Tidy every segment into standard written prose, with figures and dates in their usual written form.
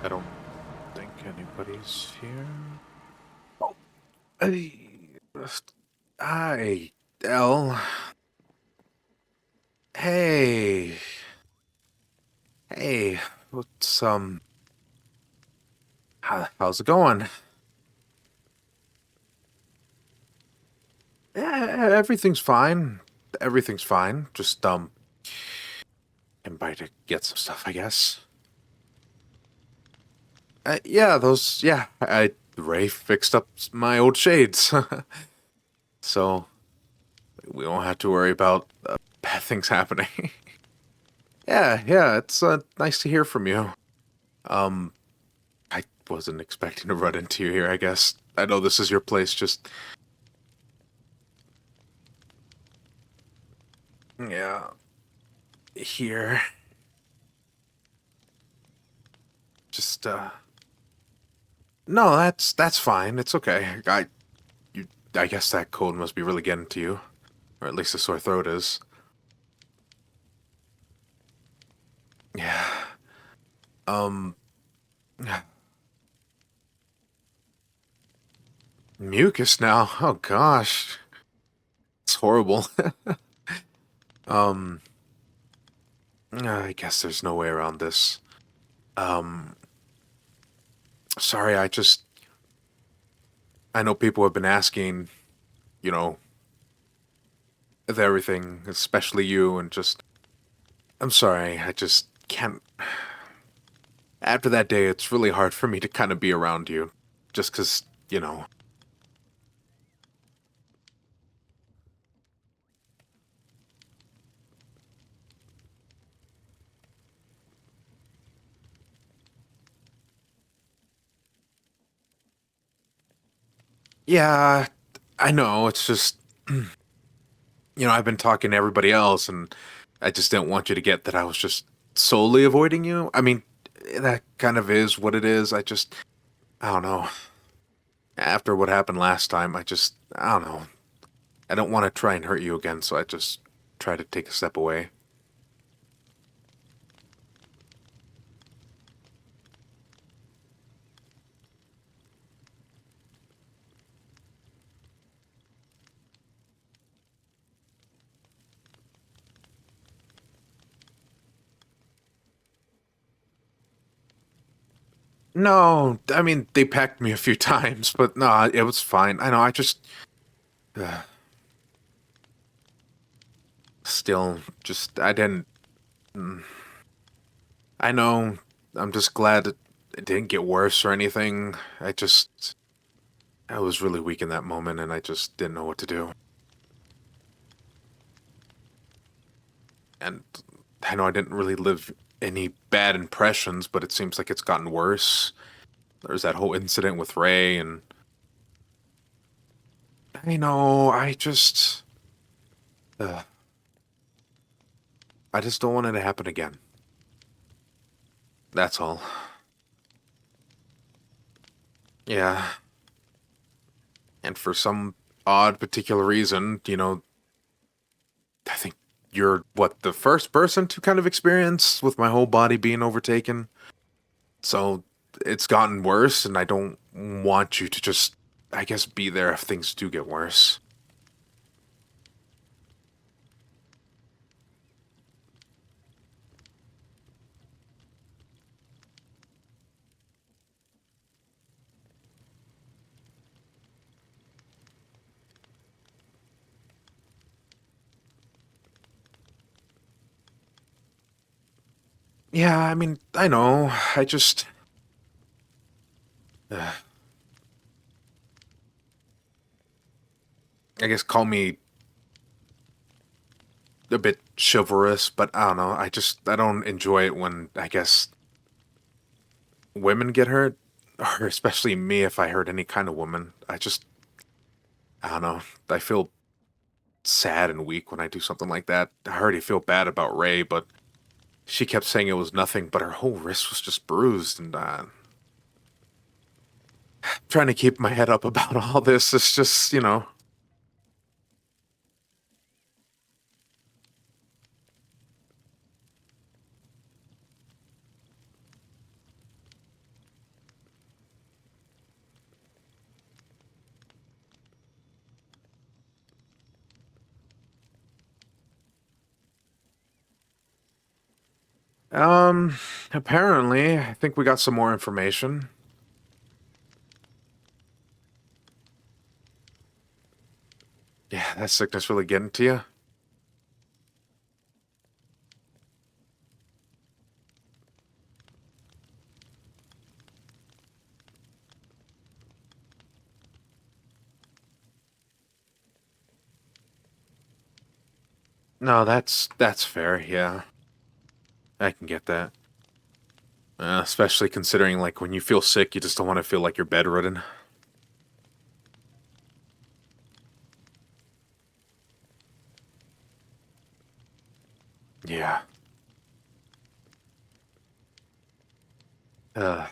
I don't think anybody's here. Oh, hey, hi, Elle. Hey, hey, what's how's it going? Yeah, everything's fine. Everything's fine. Just came by to get some stuff, I guess. Yeah, I Ray fixed up my old shades, so we won't have to worry about bad things happening. Yeah, it's nice to hear from you. Um, I wasn't expecting to run into you here, I guess. I know this is your place, just... Yeah, here. Just, No, that's fine. It's okay. I guess that cold must be really getting to you. Or at least the sore throat is. Yeah. Um, mucus now. Oh, gosh. It's horrible. Um, I guess there's no way around this. Um, Sorry, I know people have been asking, you know, of everything, especially you, and just, I'm sorry, I just can't. After that day, it's really hard for me to kind of be around you. Just 'cause, you know. Yeah, I know, it's just, I've been talking to everybody else, and I just didn't want you to get that I was just solely avoiding you. I mean, that kind of is what it is. I don't know. After what happened last time, I don't know. I don't want to try and hurt you again, so I just try to take a step away. No, I mean, they packed me a few times, but no, it was fine. I know, uh, still, I didn't, mm, I know, I'm just glad it didn't get worse or anything. I was really weak in that moment and I just didn't know what to do. And I know I didn't really live any bad impressions, but it seems like it's gotten worse. There's that whole incident with Ray, and I know, uh, I just don't want it to happen again. That's all. Yeah. And for some odd particular reason, I think you're what the first person to kind of experience with my whole body being overtaken. So it's gotten worse, and I don't want you to just, I guess, be there if things do get worse. Yeah, I mean, I know. Uh, I guess call me a bit chivalrous, but I don't know. I don't enjoy it when, I guess, women get hurt, or especially me if I hurt any kind of woman. I don't know. I feel sad and weak when I do something like that. I already feel bad about Ray, but she kept saying it was nothing, but her whole wrist was just bruised, and trying to keep my head up about all this is just. Um, Apparently, I think we got some more information. Yeah, that sickness really getting to you? No, that's fair. Yeah, I can get that. Especially considering like when you feel sick, you just don't want to feel like you're bedridden. Yeah. Uh,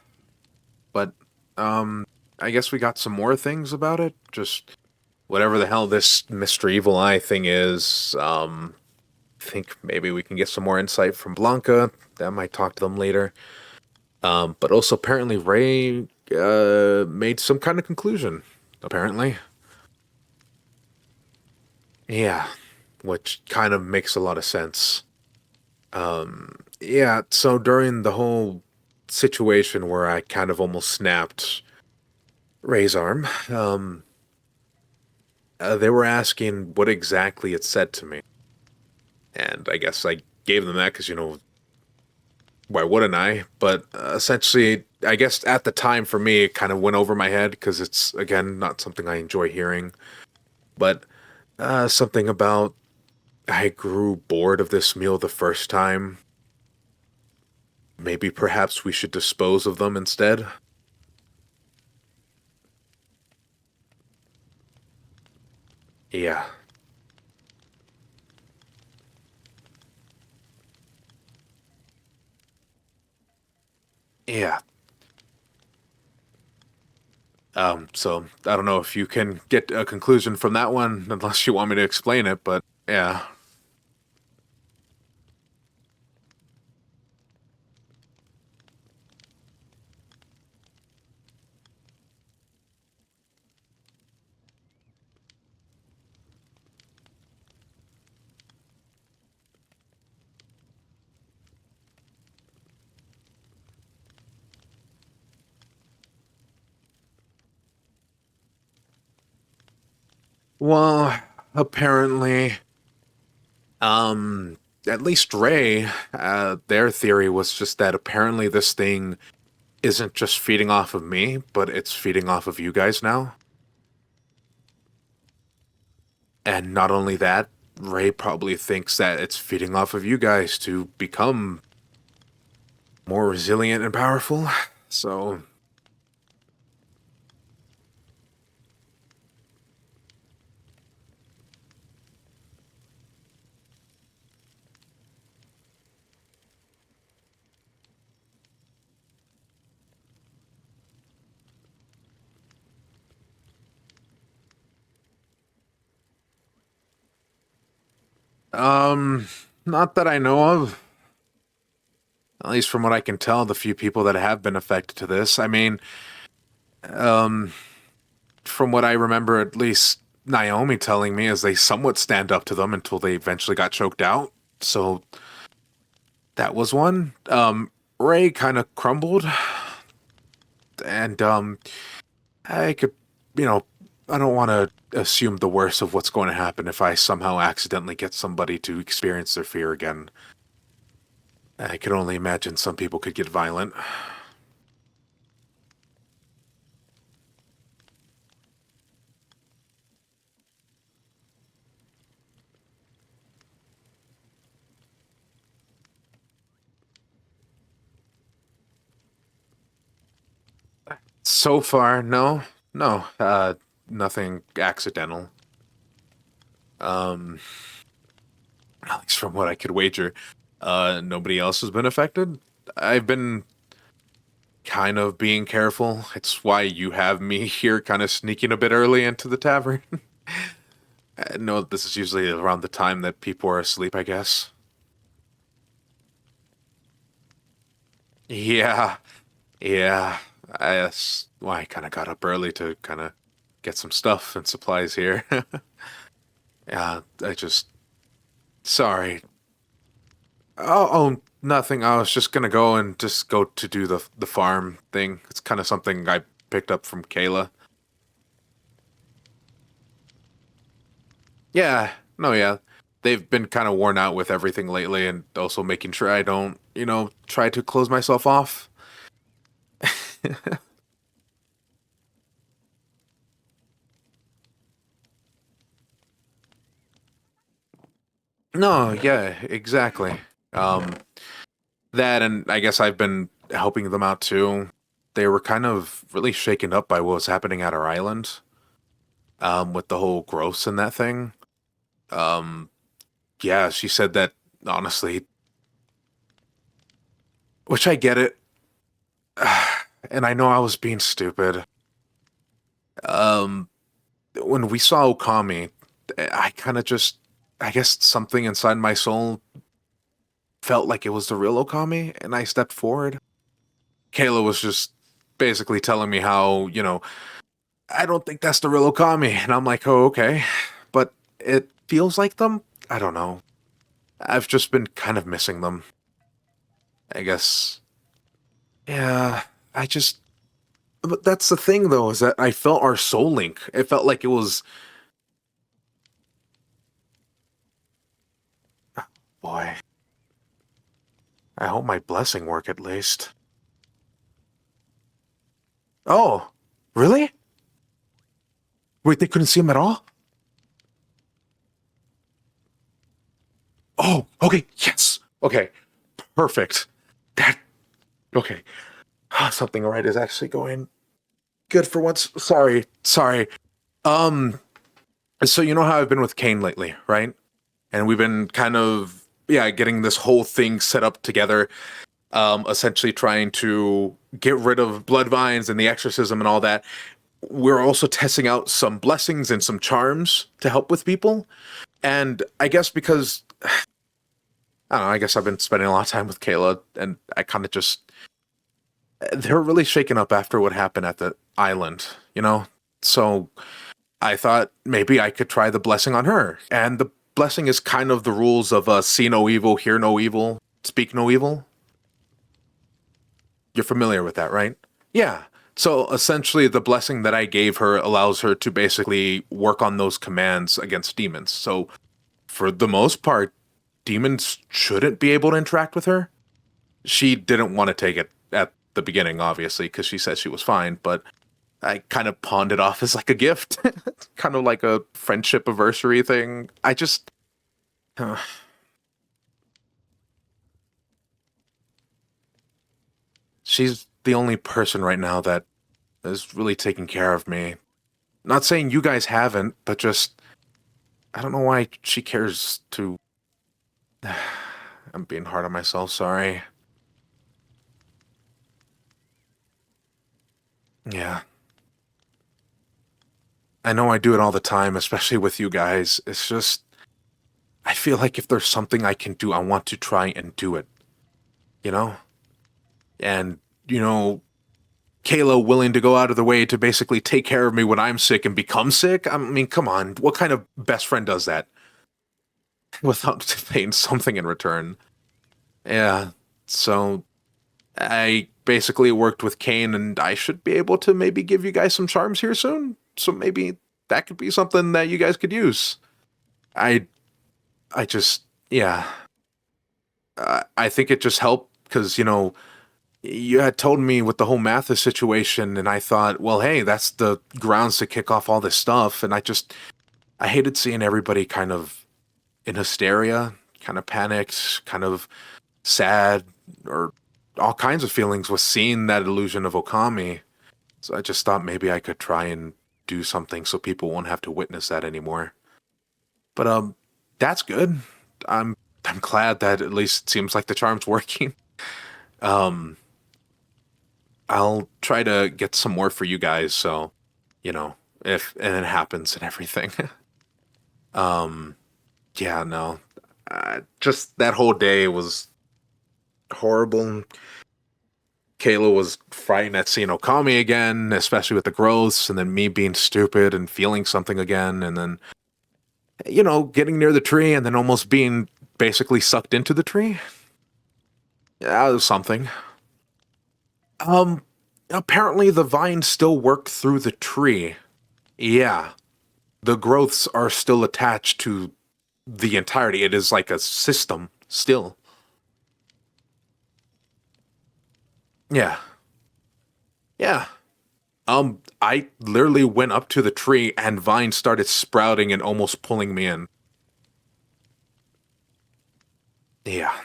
but I guess we got some more things about it. Just whatever the hell this Mr. Evil Eye thing is. I think maybe we can get some more insight from Blanca. That might talk to them later. But also apparently Ray made some kind of conclusion. Apparently, yeah, which kind of makes a lot of sense. Yeah, so during the whole situation where I kind of almost snapped Ray's arm, they were asking what exactly it said to me. And I guess I gave them that because, why wouldn't I? But essentially, I guess at the time for me, it kind of went over my head because it's, again, not something I enjoy hearing. But something about I grew bored of this meal the first time. Maybe perhaps we should dispose of them instead. Yeah, yeah. So I don't know if you can get a conclusion from that one, unless you want me to explain it, but yeah. Well, apparently, at least Ray, their theory was just that apparently this thing isn't just feeding off of me, but it's feeding off of you guys now. And not only that, Ray probably thinks that it's feeding off of you guys to become more resilient and powerful. So, um, not that I know of. At least from what I can tell, the few people that have been affected to this. I mean, um, from what I remember, at least Naomi telling me is they somewhat stand up to them until they eventually got choked out. So that was one. Ray kind of crumbled, and I could, you know, I don't want to assume the worst of what's going to happen if I somehow accidentally get somebody to experience their fear again. I can only imagine some people could get violent. So far, no, no, nothing accidental. Um, at least from what I could wager, nobody else has been affected. I've been kind of being careful. It's why you have me here, kind of sneaking a bit early into the tavern. I know this is usually around the time that people are asleep, I guess. Yeah, yeah. That's why I kind of got up early to kind of get some stuff and supplies here. Yeah, I just sorry. Oh, Nothing. I was just gonna go and just go to do the farm thing. It's kind of something I picked up from Kayla. Yeah. No, yeah. They've been kind of worn out with everything lately, and also making sure I don't, try to close myself off. No, yeah, exactly. Um, that and I guess I've been helping them out too. They were kind of really shaken up by what was happening at our island, with the whole gross and that thing. Um, yeah, she said that honestly, which I get it, and I know I was being stupid. Um, when we saw Okami, I kind of just, I guess something inside my soul felt like it was the real Okami, and I stepped forward. Kayla was just basically telling me how, I don't think that's the real Okami. And I'm like, oh, okay. But it feels like them. I don't know. I've just been kind of missing them. I guess. Yeah, I just. But that's the thing, though, is that I felt our soul link. It felt like it was. Boy, I hope my blessing work at least. Oh, really? Wait, they couldn't see him at all? Oh, okay, yes. Okay, perfect. That. Okay. Something right is actually going good for once. Sorry, sorry. Um, so you know how I've been with Kane lately, right? And we've been kind of getting this whole thing set up together. Essentially trying to get rid of blood vines and the exorcism and all that. We're also testing out some blessings and some charms to help with people. And I guess because I don't know, I guess I've been spending a lot of time with Kayla, and I kind of just they were really shaken up after what happened at the island, you know? So I thought maybe I could try the blessing on her. And the blessing is kind of the rules of see no evil, hear no evil, speak no evil. You're familiar with that, right? Yeah. So essentially, the blessing that I gave her allows her to basically work on those commands against demons. So for the most part, demons shouldn't be able to interact with her. She didn't want to take it at the beginning, obviously, because she said she was fine, but I kind of pawned it off as like a gift, kind of like a friendship anniversary thing. I just, uh, she's the only person right now that is really taking care of me. Not saying you guys haven't, but just, I don't know why she cares to. I'm being hard on myself, sorry. Yeah. I know I do it all the time, especially with you guys. It's just, I feel like if there's something I can do, I want to try and do it, you know? And, you know, Kayla willing to go out of the way to basically take care of me when I'm sick and become sick. I mean, come on. What kind of best friend does that without paying something in return? Yeah. So I basically worked with Kane, and I should be able to maybe give you guys some charms here soon. So maybe that could be something that you guys could use. I, I just, yeah. I think it just helped because, you had told me with the whole Mathis situation, and I thought, well, hey, that's the grounds to kick off all this stuff. And I hated seeing everybody kind of in hysteria, kind of panicked, kind of sad, or all kinds of feelings with seeing that illusion of Okami. So I just thought maybe I could try and do something so people won't have to witness that anymore. But that's good. I'm I'm glad that at least it seems like the charm's working. Um, I'll try to get some more for you guys. So, you know, if and it happens and everything. um, yeah, no, just that whole day was horrible. Kayla was frightened at seeing Okami again, especially with the growths, and then me being stupid and feeling something again, and then getting near the tree and then almost being basically sucked into the tree. Yeah, it was something. Um, apparently the vines still work through the tree. Yeah, the growths are still attached to the entirety. It is like a system still. Yeah, yeah. I literally went up to the tree and vines started sprouting and almost pulling me in. Yeah.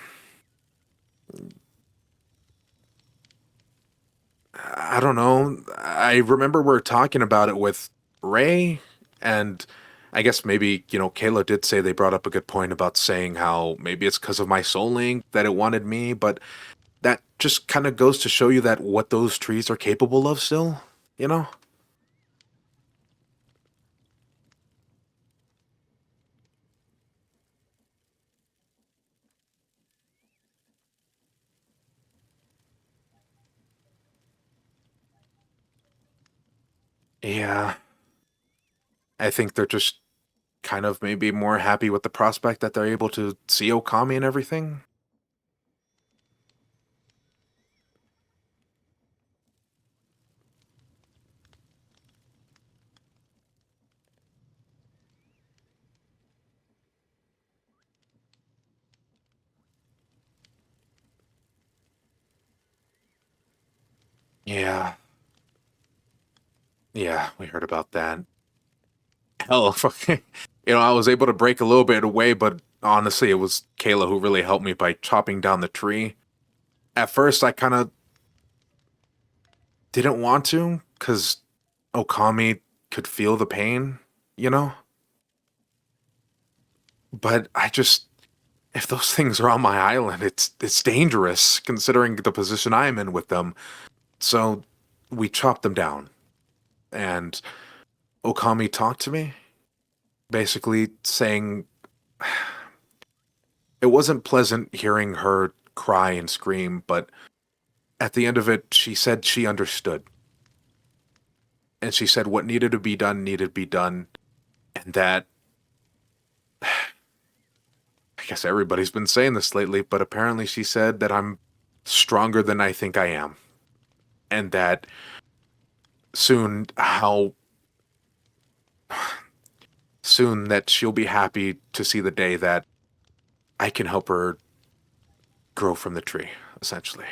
I don't know. I remember we were talking about it with Ray, and I guess maybe, Kayla did say they brought up a good point about saying how maybe it's because of my soul link that it wanted me, but that just kind of goes to show you that what those trees are capable of still, you know? Yeah. I think they're just kind of maybe more happy with the prospect that they're able to see Okami and everything. Yeah. Yeah, we heard about that. Hell, fucking, I was able to break a little bit away, but honestly, it was Kayla who really helped me by chopping down the tree. At first, I kind of didn't want to, because Okami could feel the pain, you know? But if those things are on my island, it's dangerous considering the position I'm in with them. So we chopped them down, and Okami talked to me, basically saying it wasn't pleasant hearing her cry and scream, but at the end of it, she said she understood. And she said what needed to be done, and that I guess everybody's been saying this lately, but apparently she said that I'm stronger than I think I am, and that how soon that she'll be happy to see the day that I can help her grow from the tree, essentially.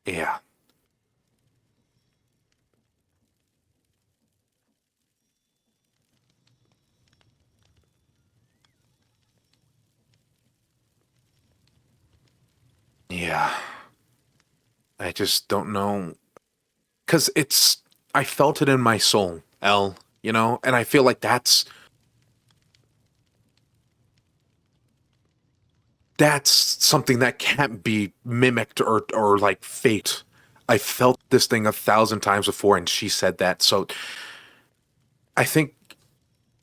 Yeah. Yeah. I just don't know. Because I felt it in my soul, L, and I feel like that's something that can't be mimicked or like fate. I felt this thing 1,000 times before, and she said that. So I think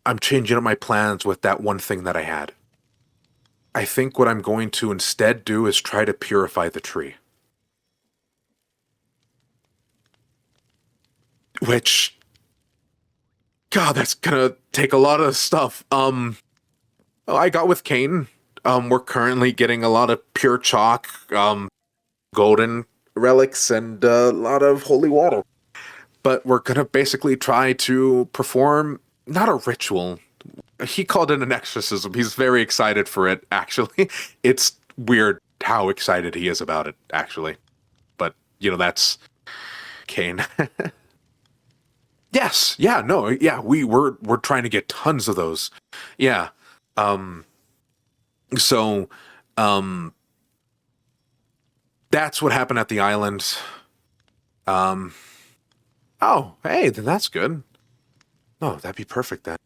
I'm changing up my plans with that one thing that I had. I think what I'm going to instead do is try to purify the tree, which, God, that's gonna take a lot of stuff. I got with Kane. We're currently getting a lot of pure chalk, golden relics, and a lot of holy water. But we're gonna basically try to perform not a ritual. He called it an exorcism. He's very excited for it, actually. It's weird how excited he is about it, actually. But, that's Kane. Yes, yeah, no, yeah, we're trying to get tons of those. Yeah. Um so um that's what happened at the island. Um oh, hey, then that's good. Oh, that'd be perfect then.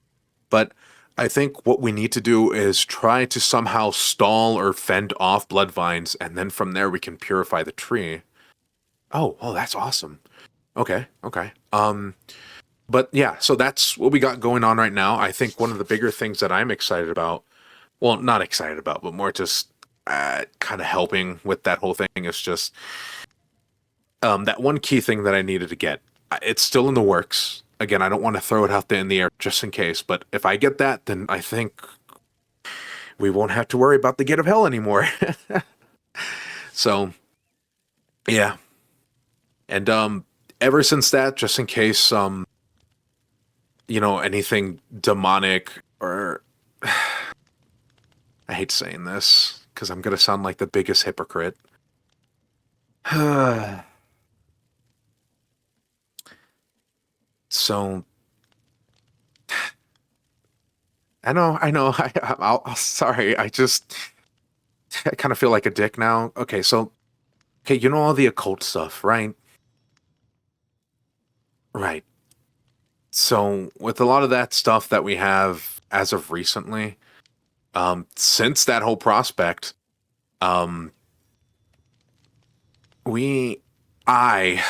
But I think what we need to do is try to somehow stall or fend off blood vines, and then from there we can purify the tree. Oh, that's awesome. Okay, okay. But yeah, so that's what we got going on right now. I think one of the bigger things that I'm excited about, well, not excited about, but more just kind of helping with that whole thing is just that one key thing that I needed to get. It's still in the works. Again, I don't want to throw it out there in the air just in case, but if I get that, then I think we won't have to worry about the gate of hell anymore. So, yeah. And ever since that, just in case anything demonic or I hate saying this because I'm gonna sound like the biggest hypocrite. So I know. I'll sorry. I kind of feel like a dick now. Okay, so okay, you know all the occult stuff, right? Right. So with a lot of that stuff that we have as of recently, since that whole prospect, um, we, I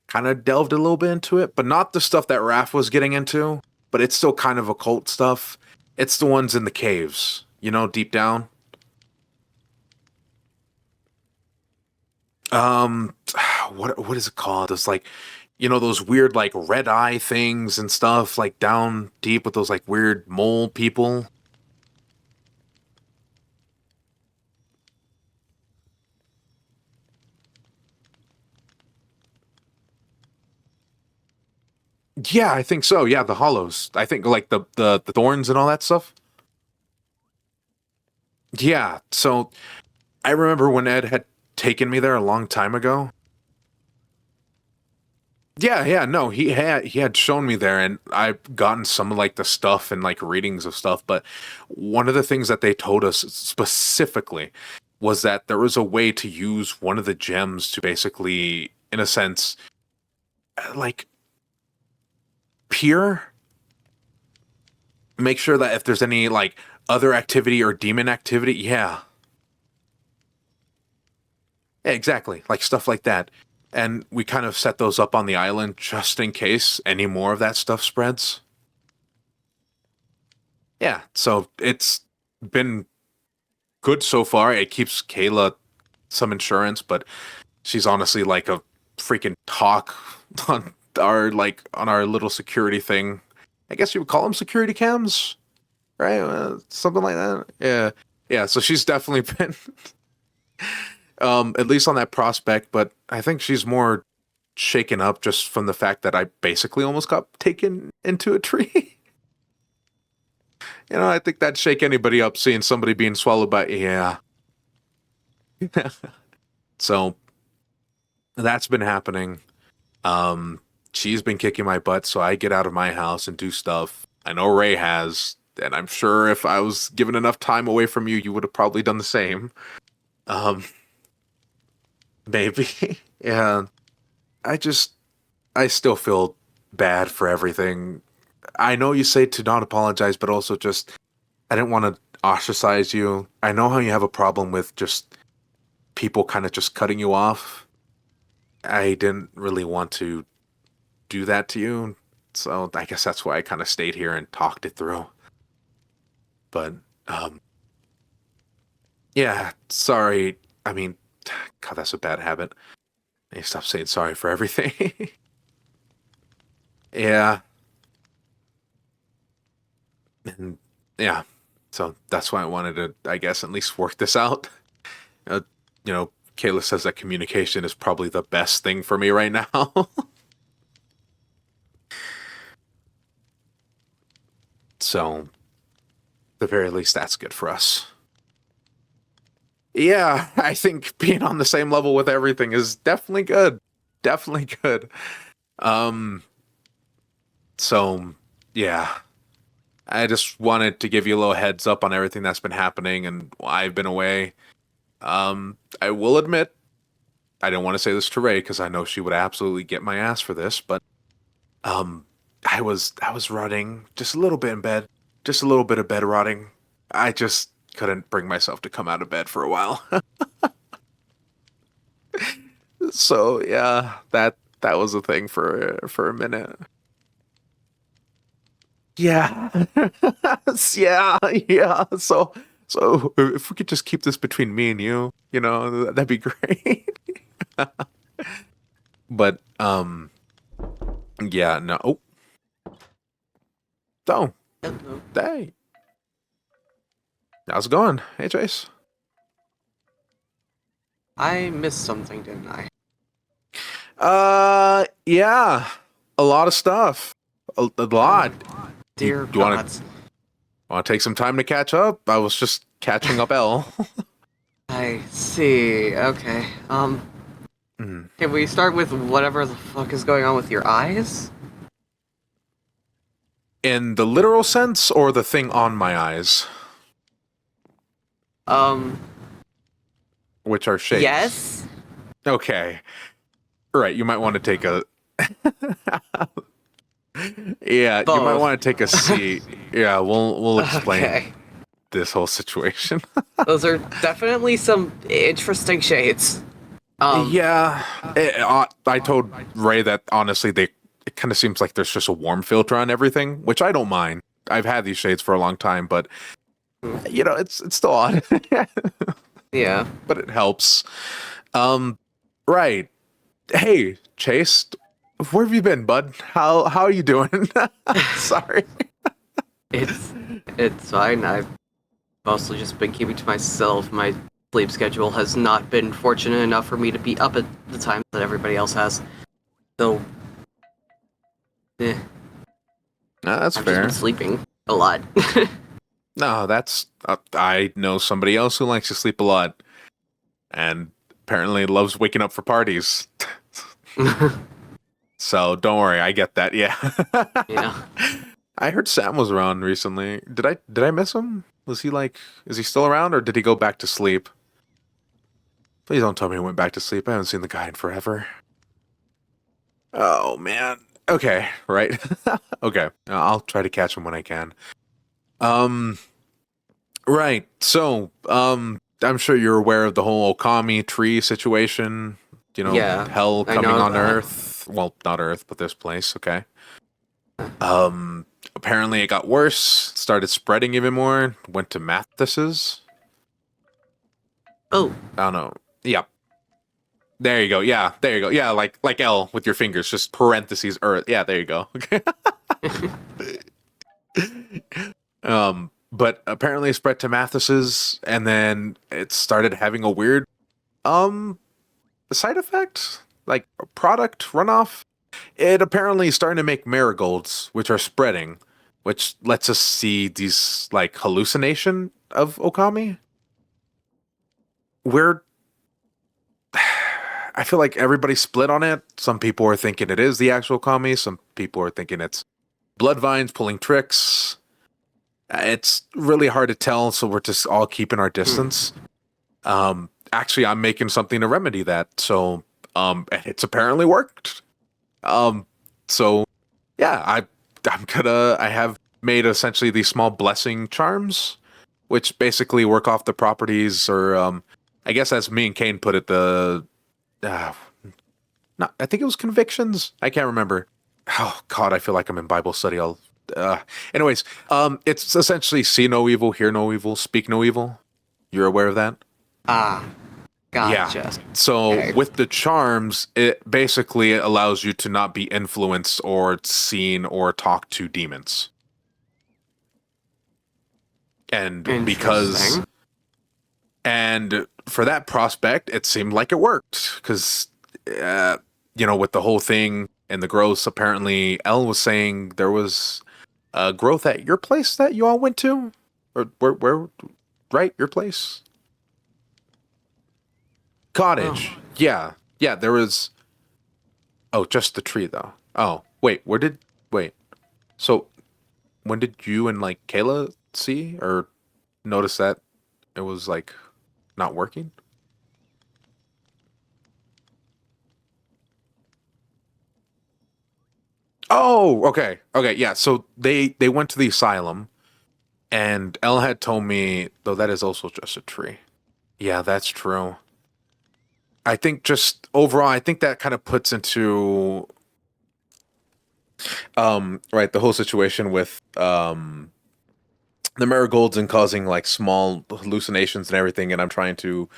kind of delved a little bit into it, but not the stuff that Raph was getting into, but it's still kind of occult stuff. It's the ones in the caves, deep down. Um, what is it called? It's like, those weird like red eye things and stuff, like down deep with those like weird mole people. Yeah, I think so. Yeah, the hollows. I think like the thorns and all that stuff. Yeah. So I remember when Ed had taken me there a long time ago. Yeah, yeah, no, he had shown me there and I've gotten some of like the stuff and like readings of stuff, but one of the things that they told us specifically was that there was a way to use one of the gems to basically, in a sense, like peer, make sure that if there's any like other activity or demon activity, yeah, exactly, like stuff like that. And we kind of set those up on the island just in case any more of that stuff spreads. Yeah, so it's been good so far. It keeps Kayla some insurance, but she's honestly like a freaking hawk on our little security thing. I guess you would call them security cams, right? Something like that. Yeah, yeah. So she's definitely been at least on that prospect, but I think she's more shaken up just from the fact that I basically almost got taken into a tree. I think that'd shake anybody up seeing somebody being swallowed by yeah. So that's been happening. Um, she's been kicking my butt, so I get out of my house and do stuff. I know Ray has, and I'm sure if I was given enough time away from you, you would have probably done the same. Um, maybe. Yeah. I just, I still feel bad for everything. I know you say to not apologize, but also just, I didn't want to ostracize you. I know how you have a problem with just people kind of just cutting you off. I didn't really want to do that to you. So I guess that's why I kind of stayed here and talked it through. But um yeah, sorry. I mean, God, that's a bad habit. I need to stop saying sorry for everything. Yeah. And yeah. So that's why I wanted to, I guess, at least work this out. Uh, Kayla says that communication is probably the best thing for me right now. So, at the very least, that's good for us. Yeah, I think being on the same level with everything is definitely good. Definitely good. Um, so yeah, I just wanted to give you a little heads up on everything that's been happening and why I've been away. I will admit, I didn't want to say this to Ray because I know she would absolutely get my ass for this, but um, I was rotting just a little bit in bed, just a little bit of bed rotting. I just couldn't bring myself to come out of bed for a while. So yeah, that was a thing for a minute. Yeah. Yeah, yeah. So if we could just keep this between me and you, that'd be great. But yeah, no. Oh, don't. Hey. How's it going? Hey, Chase. I missed something, didn't I? Yeah, a lot of stuff. A Oh, lot. You dear do want to gods. take some time to catch up? I was just catching up, L. I see. Okay. Mhm. Can we start with whatever the fuck is going on with your eyes? In the literal sense, or the thing on my eyes, Um, which are shades. yes? Okay, right. You might want to take a. Yeah, you might Both. want to take a seat. Yeah, we'll explain Okay. this whole situation. Those are definitely some interesting shades. Um, Yeah, I told Ray that honestly, it kind of seems like there's just a warm filter on everything, which I don't mind. I've had these shades for a long time, but it's still odd, yeah. but it helps. Um, right. Hey, Chase, where have you been, bud? How are you doing? Sorry. It's it's fine. I've mostly just been keeping to myself. My sleep schedule has not been fortunate enough for me to be up at the time that everybody else has. So, eh. That's I've just been fair. sleeping a lot. No, that's I know somebody else who likes to sleep a lot and apparently loves waking up for parties. So don't worry, I get that. Yeah. Yeah. I heard Sam was around recently. Did I miss him? Was he like is he still around or did he go back to sleep? Please don't tell me he went back to sleep. I haven't seen the guy in forever. Oh man. Okay, right. Okay. I'll try to catch him when I can. Um right. So, I'm sure you're aware of the whole Okami tree situation, Yeah. hell I coming know on that. Earth. Well, not Earth, but this place, okay? Apparently it got worse, started spreading even more, went to Mathis's. Oh. I don't know. Yeah. There you go. Yeah, there you go. Yeah, like L with your fingers, just parentheses Earth. Yeah, there you go. But apparently it spread to Mathis's, and then it started having a weird um side effect, like a product runoff. It apparently is starting to make marigolds, which are spreading, which lets us see these like hallucination of Okami. We're I feel like everybody's split on it. Some people are thinking it is the actual Okami. Some people are thinking it's blood vines pulling tricks. It's really hard to tell, so we're just all keeping our Hmm. distance. Actually, I'm making something to remedy that. So, it's apparently worked. Um, so yeah, I have made essentially these small blessing charms, which basically work off the properties, or I guess as me and Kane put it, the uh, not I think it was convictions. I can't remember. Oh God, I feel like I'm in Bible study. Uh, anyways, it's essentially see no evil, hear no evil, speak no evil. You're aware of that? Ah. Yeah. Gotcha. So Okay. with the charms, it basically allows you to not be influenced or seen or talk to demons. And because Interesting. and for that prospect, it seemed like it worked because with the whole thing and the growth, apparently Elle was saying there was growth at your place that you all went to, or where right, your place Oh. cottage. Yeah, yeah, there was. Oh, just the tree though. Oh, wait, wait? So when did you and like Kayla see or notice that it was like not working? Oh, okay. Okay, yeah. So they went to the asylum and Elle had told me though that is also just a tree. Yeah, that's true. I think just overall I think that kind of puts into right the whole situation with the marigolds and causing like small hallucinations and everything, and I'm trying to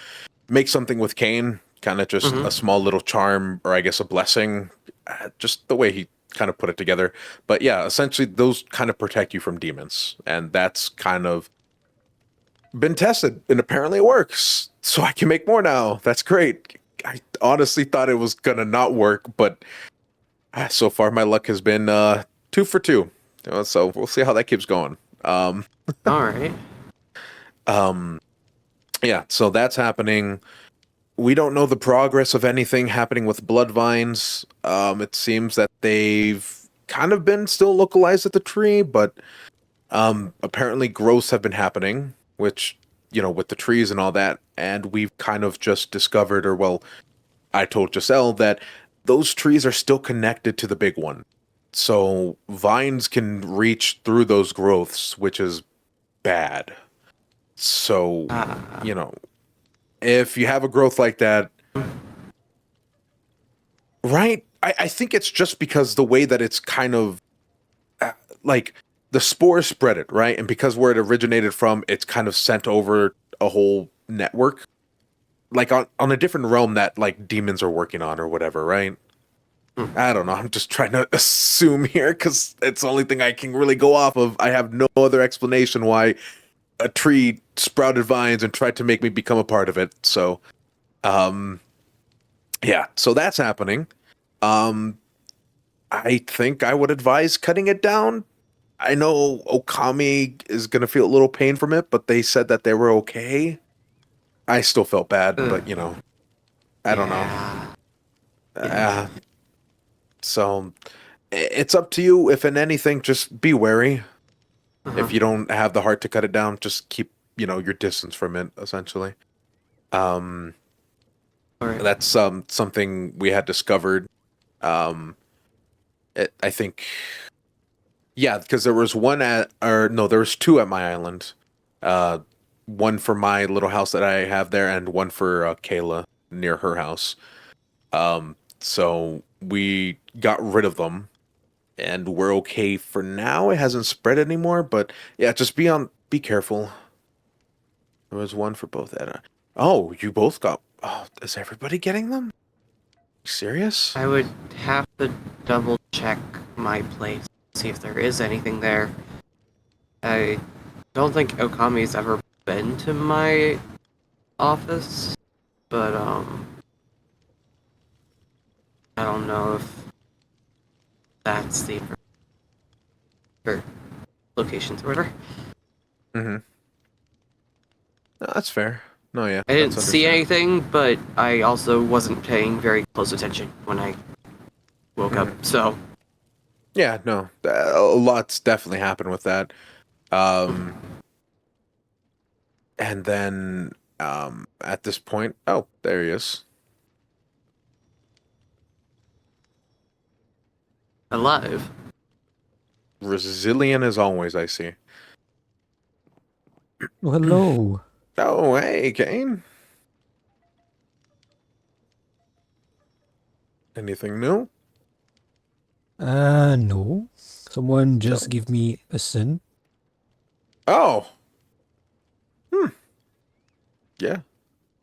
make something with Kane, kind of just Mm-hmm. a small little charm or I guess a blessing, just the way he kind of put it together. But yeah, essentially those kind of protect you from demons, and that's kind of been tested, and apparently it works. So I can make more now. That's great. I honestly thought it was gonna not work, but so far my luck has been 2 for 2. So we'll see how that keeps going. All right. Yeah, so that's happening. We don't know the progress of anything happening with blood vines. It seems that they've kind of been still localized at the tree, but apparently growths have been happening, which, with the trees and all that, and we've kind of just discovered, or well, I told Giselle that those trees are still connected to the big one. So vines can reach through those growths, which is bad. So, Ah. if you have a growth like that, right? I think it's just because the way that it's kind of like the spores spread it, right? And because where it originated from, it's kind of sent over a whole network, like on a different realm that like demons are working on or whatever, right? I don't know. I'm just trying to assume here because it's the only thing I can really go off of. I have no other explanation why a tree sprouted vines and tried to make me become a part of it. So, yeah, so that's happening. I think I would advise cutting it down. I know Okami is going to feel a little pain from it, but they said that they were okay. I still felt bad, but I don't know. Yeah. Uh, so it's up to you. If in anything, just be wary. Uh-huh. If you don't have the heart to cut it down, just keep, your distance from it, essentially. All right. That's something we had discovered. I think, yeah, because there was one or no, there was two at my island. One for my little house that I have there, and one for Kayla near her house. So we got rid of them, and we're okay for now. It hasn't spread anymore, but yeah, just be careful. There was one for both. Oh, you both got. Oh, is everybody getting them? Serious? I would have to double check my place, see if there is anything there. I don't think Okami's ever been to my office, but I don't know if that's the or locations or whatever. Mm-hmm. No, that's fair. No, yeah, I didn't that's see understandable. anything, but I also wasn't paying very close attention when I woke up, Mhm. so Yeah, no, a lot's definitely happened with that. Um, and then at this point, oh, there he is. alive. Resilient as always, I see. Oh, hello. Oh, hey, Kane. Anything new? No. Someone No. just give me a son. Oh, yeah.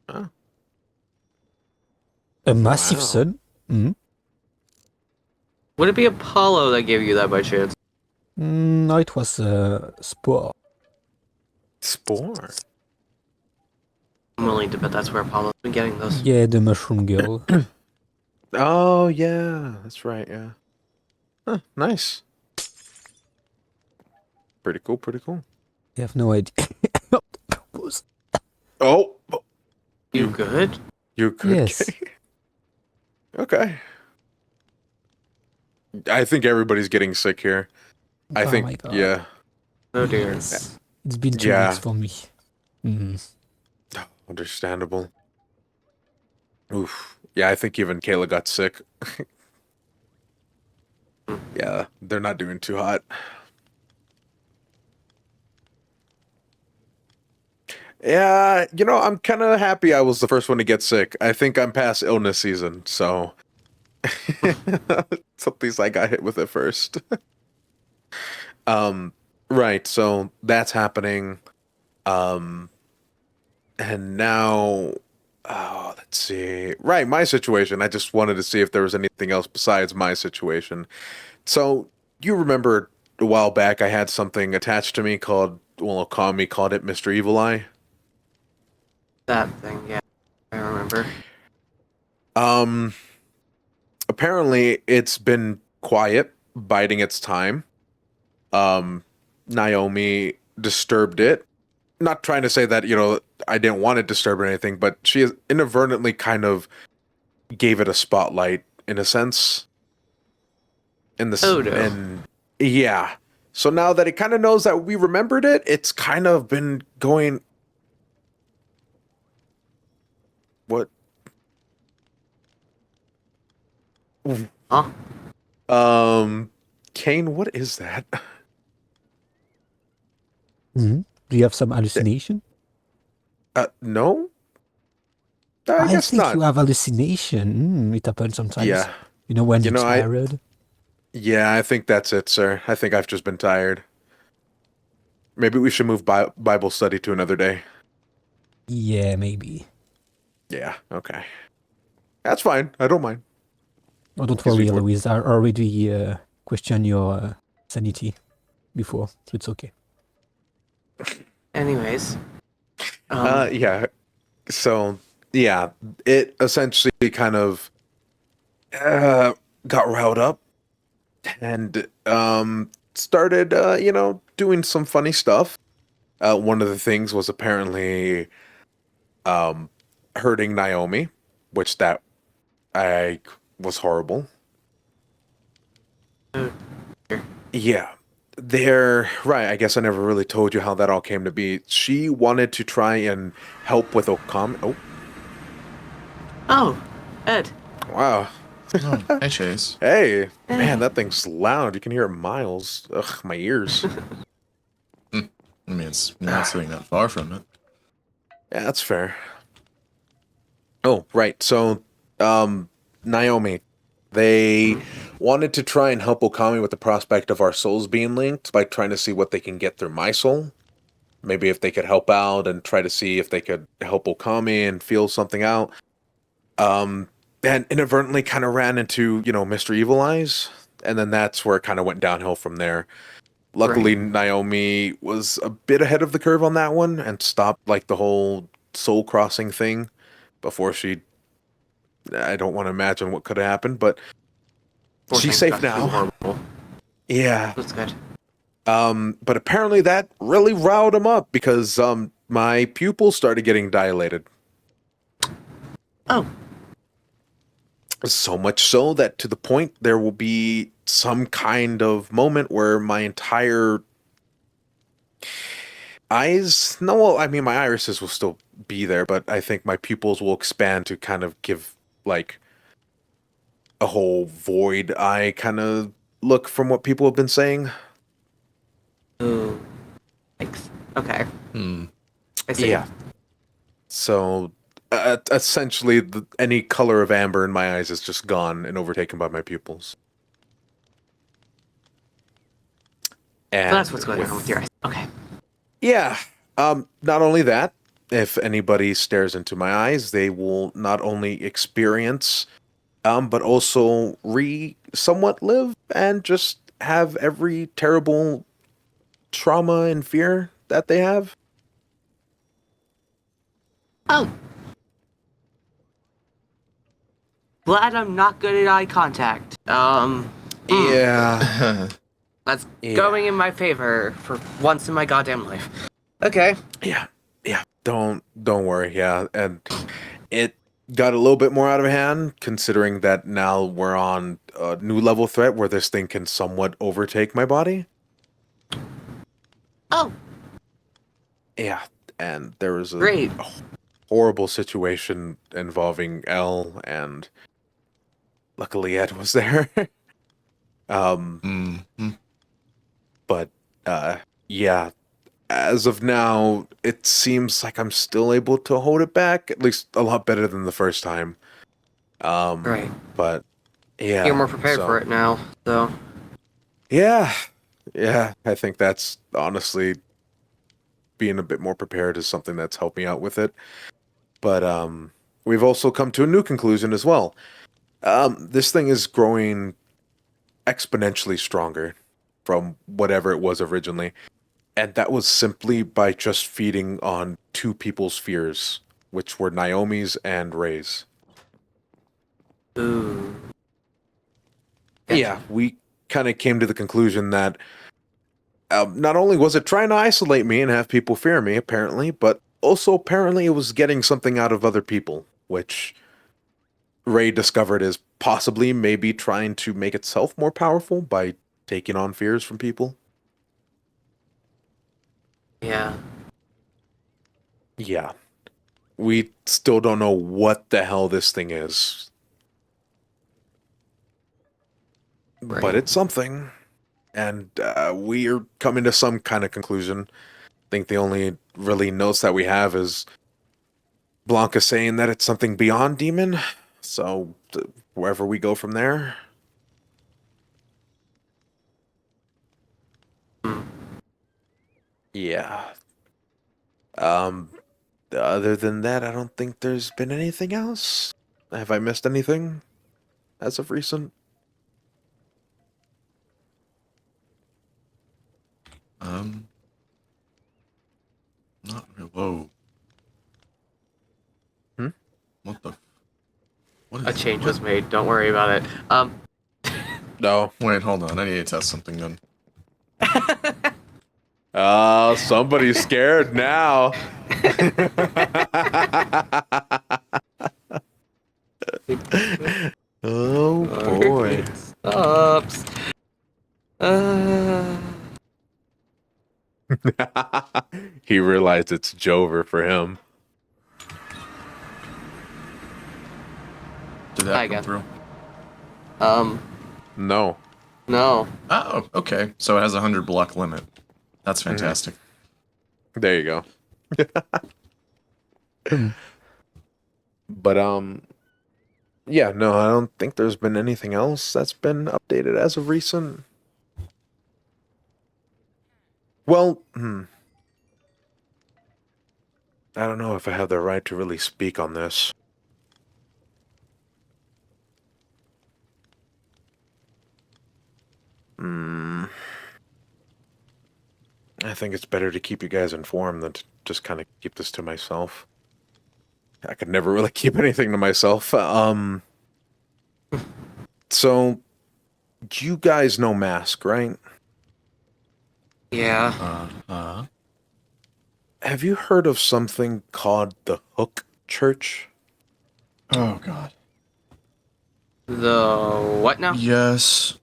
Oh, A massive wow. son? Hmm? Would it be Apollo that gave you that by chance? No, it was Spore. Spore. I'm willing to bet that's where Apollo's been getting those. Yeah, the mushroom girl. Oh, yeah, that's right. Yeah. Huh, nice. Pretty cool. Pretty cool. I have no idea. Oh, You good? you could. Yes. Okay. I think everybody's getting sick here. I Oh think, my god. yeah, Oh dear. Yes. It's been 2 Yeah. weeks for me. Mhm. understandable. Oof. Yeah, I think even Kayla got sick. Yeah, they're not doing too hot. Yeah, I'm kind of happy I was the first one to get sick. I think I'm past illness season, so so at least I got hit with it first. Right, so that's happening. Um, and now, oh, let's see. Right, my situation. I just wanted to see if there was anything else besides my situation. So, you remember a while back I had something attached to me called, well, call me called it Mr. Evil Eye. That thing, yeah. I remember. Apparently it's been quiet, biding its time. Um, Naomi disturbed it. Not trying to say that, I didn't want it disturbed or anything, but she has inadvertently kind of gave it a spotlight in a sense. Oh no. And yeah. So now that it kind of knows that we remembered it, it's kind of been going. What? Huh? Kane, what is that? Hmm. Do you have some hallucination? No? I I guess think not. you have hallucination. It happens sometimes. Yeah. You know, when You you're know, I tired. yeah, I think that's it, sir. I think I've just been tired. Maybe we should move Bible study to another day. Yeah, maybe. Yeah, okay. That's fine. I don't mind. Oh, don't 'Cause worry, we've- Louise. I already questioned your sanity before, so it's okay. Anyways. Yeah. So, yeah, it essentially kind of got riled up and started doing some funny stuff. One of the things was apparently um hurting Naomi, which that I was horrible. Oh, dear. Yeah. There, right. I guess I never really told you how that all came to be. She wanted to try and help with Okami. Oh, Oh, Ed. wow. Oh, hey Chase. Hey, Hey. man, that thing's loud. You can hear it miles. Ugh, my ears. I mean, you're not sitting that far from it. Yeah, that's fair. Oh, right. So, Naomi, they wanted to try and help Okami with the prospect of our souls being linked by trying to see what they can get through my soul. Maybe if they could help out and try to see if they could help Okami and feel something out. And inadvertently kind of ran into, Mr. Evil Eyes. And then that's where it kind of went downhill from there. Luckily, Right. Naomi was a bit ahead of the curve on that one and stopped like the whole soul crossing thing before she. I don't want to imagine what could have happened, but Poor she's thing safe got too now. horrible. Yeah. That's good. But apparently that really riled him up because my pupils started getting dilated. Oh, So much so that to the point there will be some kind of moment where my entire eyes, no, well, I mean, my irises will still be there, but I think my pupils will expand to kind of give like a whole void eye kind of look from what people have been saying. ooh. Thanks. Okay. Hmm. I see. Yeah. So essentially, any color of amber in my eyes is just gone and overtaken by my pupils. And So that's what's going on with your eyes. Okay. Yeah. Not only that, if anybody stares into my eyes, they will not only experience, but also somewhat live and just have every terrible trauma and fear that they have. Oh. Glad I'm not good at eye contact. Yeah. That's Yeah. going in my favor for once in my goddamn life. Okay. Yeah. Yeah. Don't worry. Yeah. And it got a little bit more out of hand considering that now we're on a new level threat where this thing can somewhat overtake my body. Oh, Yeah. And there was a great. horrible situation involving Elle, and luckily Ed was there. Mm-hmm. But yeah, as of now, it seems like I'm still able to hold it back, at least a lot better than the first time. Right. But yeah, You're more prepared so- for it now, so. Yeah, I think that's honestly being a bit more prepared is something that's helped me out with it. But we've also come to a new conclusion as well. This thing is growing exponentially stronger from whatever it was originally. And that was simply by just feeding on two people's fears which were Naomi's and Ray's. Ooh. Yeah, we kind of came to the conclusion that not only was it trying to isolate me and have people fear me, apparently, but also apparently it was getting something out of other people, which Ray discovered is possibly maybe trying to make itself more powerful by taking on fears from people. Yeah. Yeah. We still don't know what the hell this thing is. Right. But it's something. And we are coming to some kind of conclusion. I think the only really notes that we have is Blanca saying that it's something beyond demon. So wherever we go from there. Hmm. Yeah. Other than that, I don't think there's been anything else. Have I missed anything as of recent? Not really. Whoa. Hmm? What the? What is A change was made. Don't worry about it. No. Wait, hold on. I need to test something then. Oh, somebody's scared now. Oh boy. Stops. He realized it's Jover for him. Did Hi that again. come through? No. No. Oh, okay. So it has a 100 block limit. That's fantastic. There you go. But yeah, no, I don't think there's been anything else that's been updated as of recent. Well, I don't know if I have the right to really speak on this. I think it's better to keep you guys informed than to just kind of keep this to myself. I could never really keep anything to myself. So, you guys know Mask, right? Yeah. Have you heard of something called the Hook Church? Oh, God. The what now? Yes.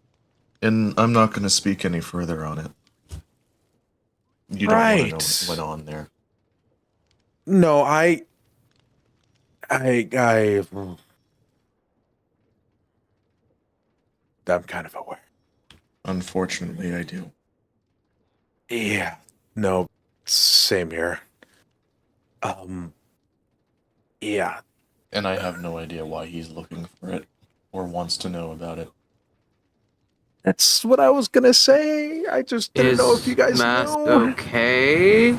And I'm not going to speak any further on it. You don't want to know what went on there. No, I'm kind of aware. Unfortunately, I do. Yeah. No, same here. Yeah. And I have no idea why he's looking for it or wants to know about it. That's what I was gonna say. I just didn't know if you guys Mask knew. okay?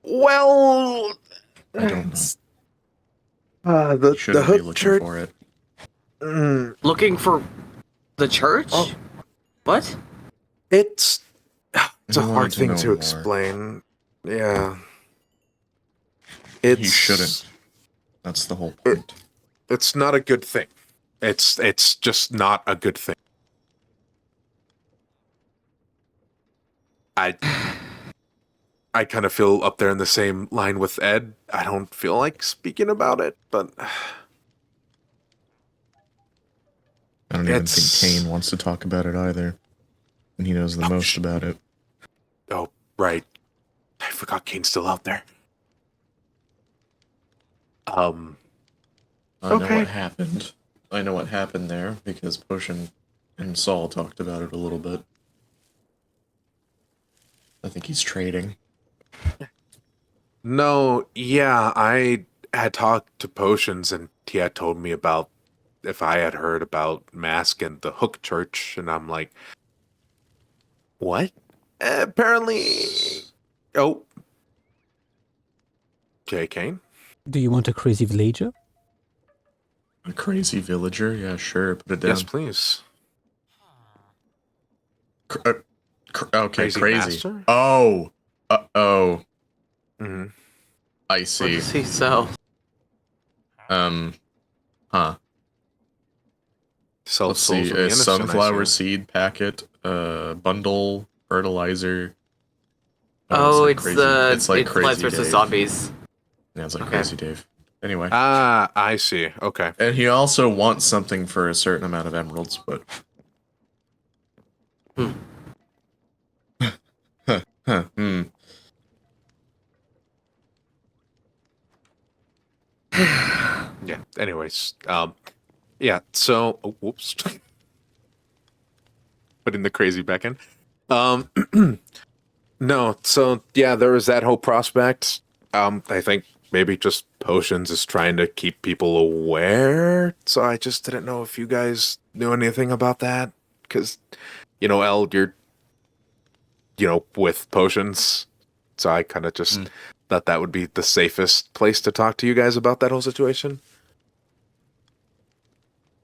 Well, I don't know. The He shouldn't be Hook looking Church. for it. Looking for the church? Oh. What? It's a He wanted hard to thing know to more. explain. Yeah. He shouldn't. That's the whole point. It's not a good thing. It's just not a good thing. I kind of feel up there in the same line with Ed. I don't feel like speaking about it, but I don't even think Kane wants to talk about it either. And he knows the most about it. oh, right. I forgot Kane's still out there. I know Okay. what happened. I know what happened there because Potion and Saul talked about it a little bit. I think he's trading. No, yeah, I had talked to Potions and he had told me about if I had heard about Mask and the Hook Church, and I'm like, what? Apparently. Oh. J. Kane? Do you want a crazy villager? A crazy villager? Yeah, sure. Put it down. Yes, please. Okay, Crazy crazy. master? Oh. Uh-oh. Mm-hmm. I What see. does he sell? Huh. Sells Let's souls see. of the A innocent, I sunflower see. seed packet, bundle, fertilizer. Oh, it's like it's Plants Crazy vs Dave. Zombies. Yeah, it's like Okay. Crazy Dave. Anyway. Ah, I see. Okay. And he also wants something for a certain amount of emeralds, but... Hmm. Hmm. Yeah. Anyways, yeah. So, oh, whoops. Putting the crazy back in. Um, no. So yeah, there was that whole prospect. I think maybe just potions is trying to keep people aware. So I just didn't know if you guys knew anything about that, because El, you're with potions. So I kind of just Hmm. thought that would be the safest place to talk to you guys about that whole situation.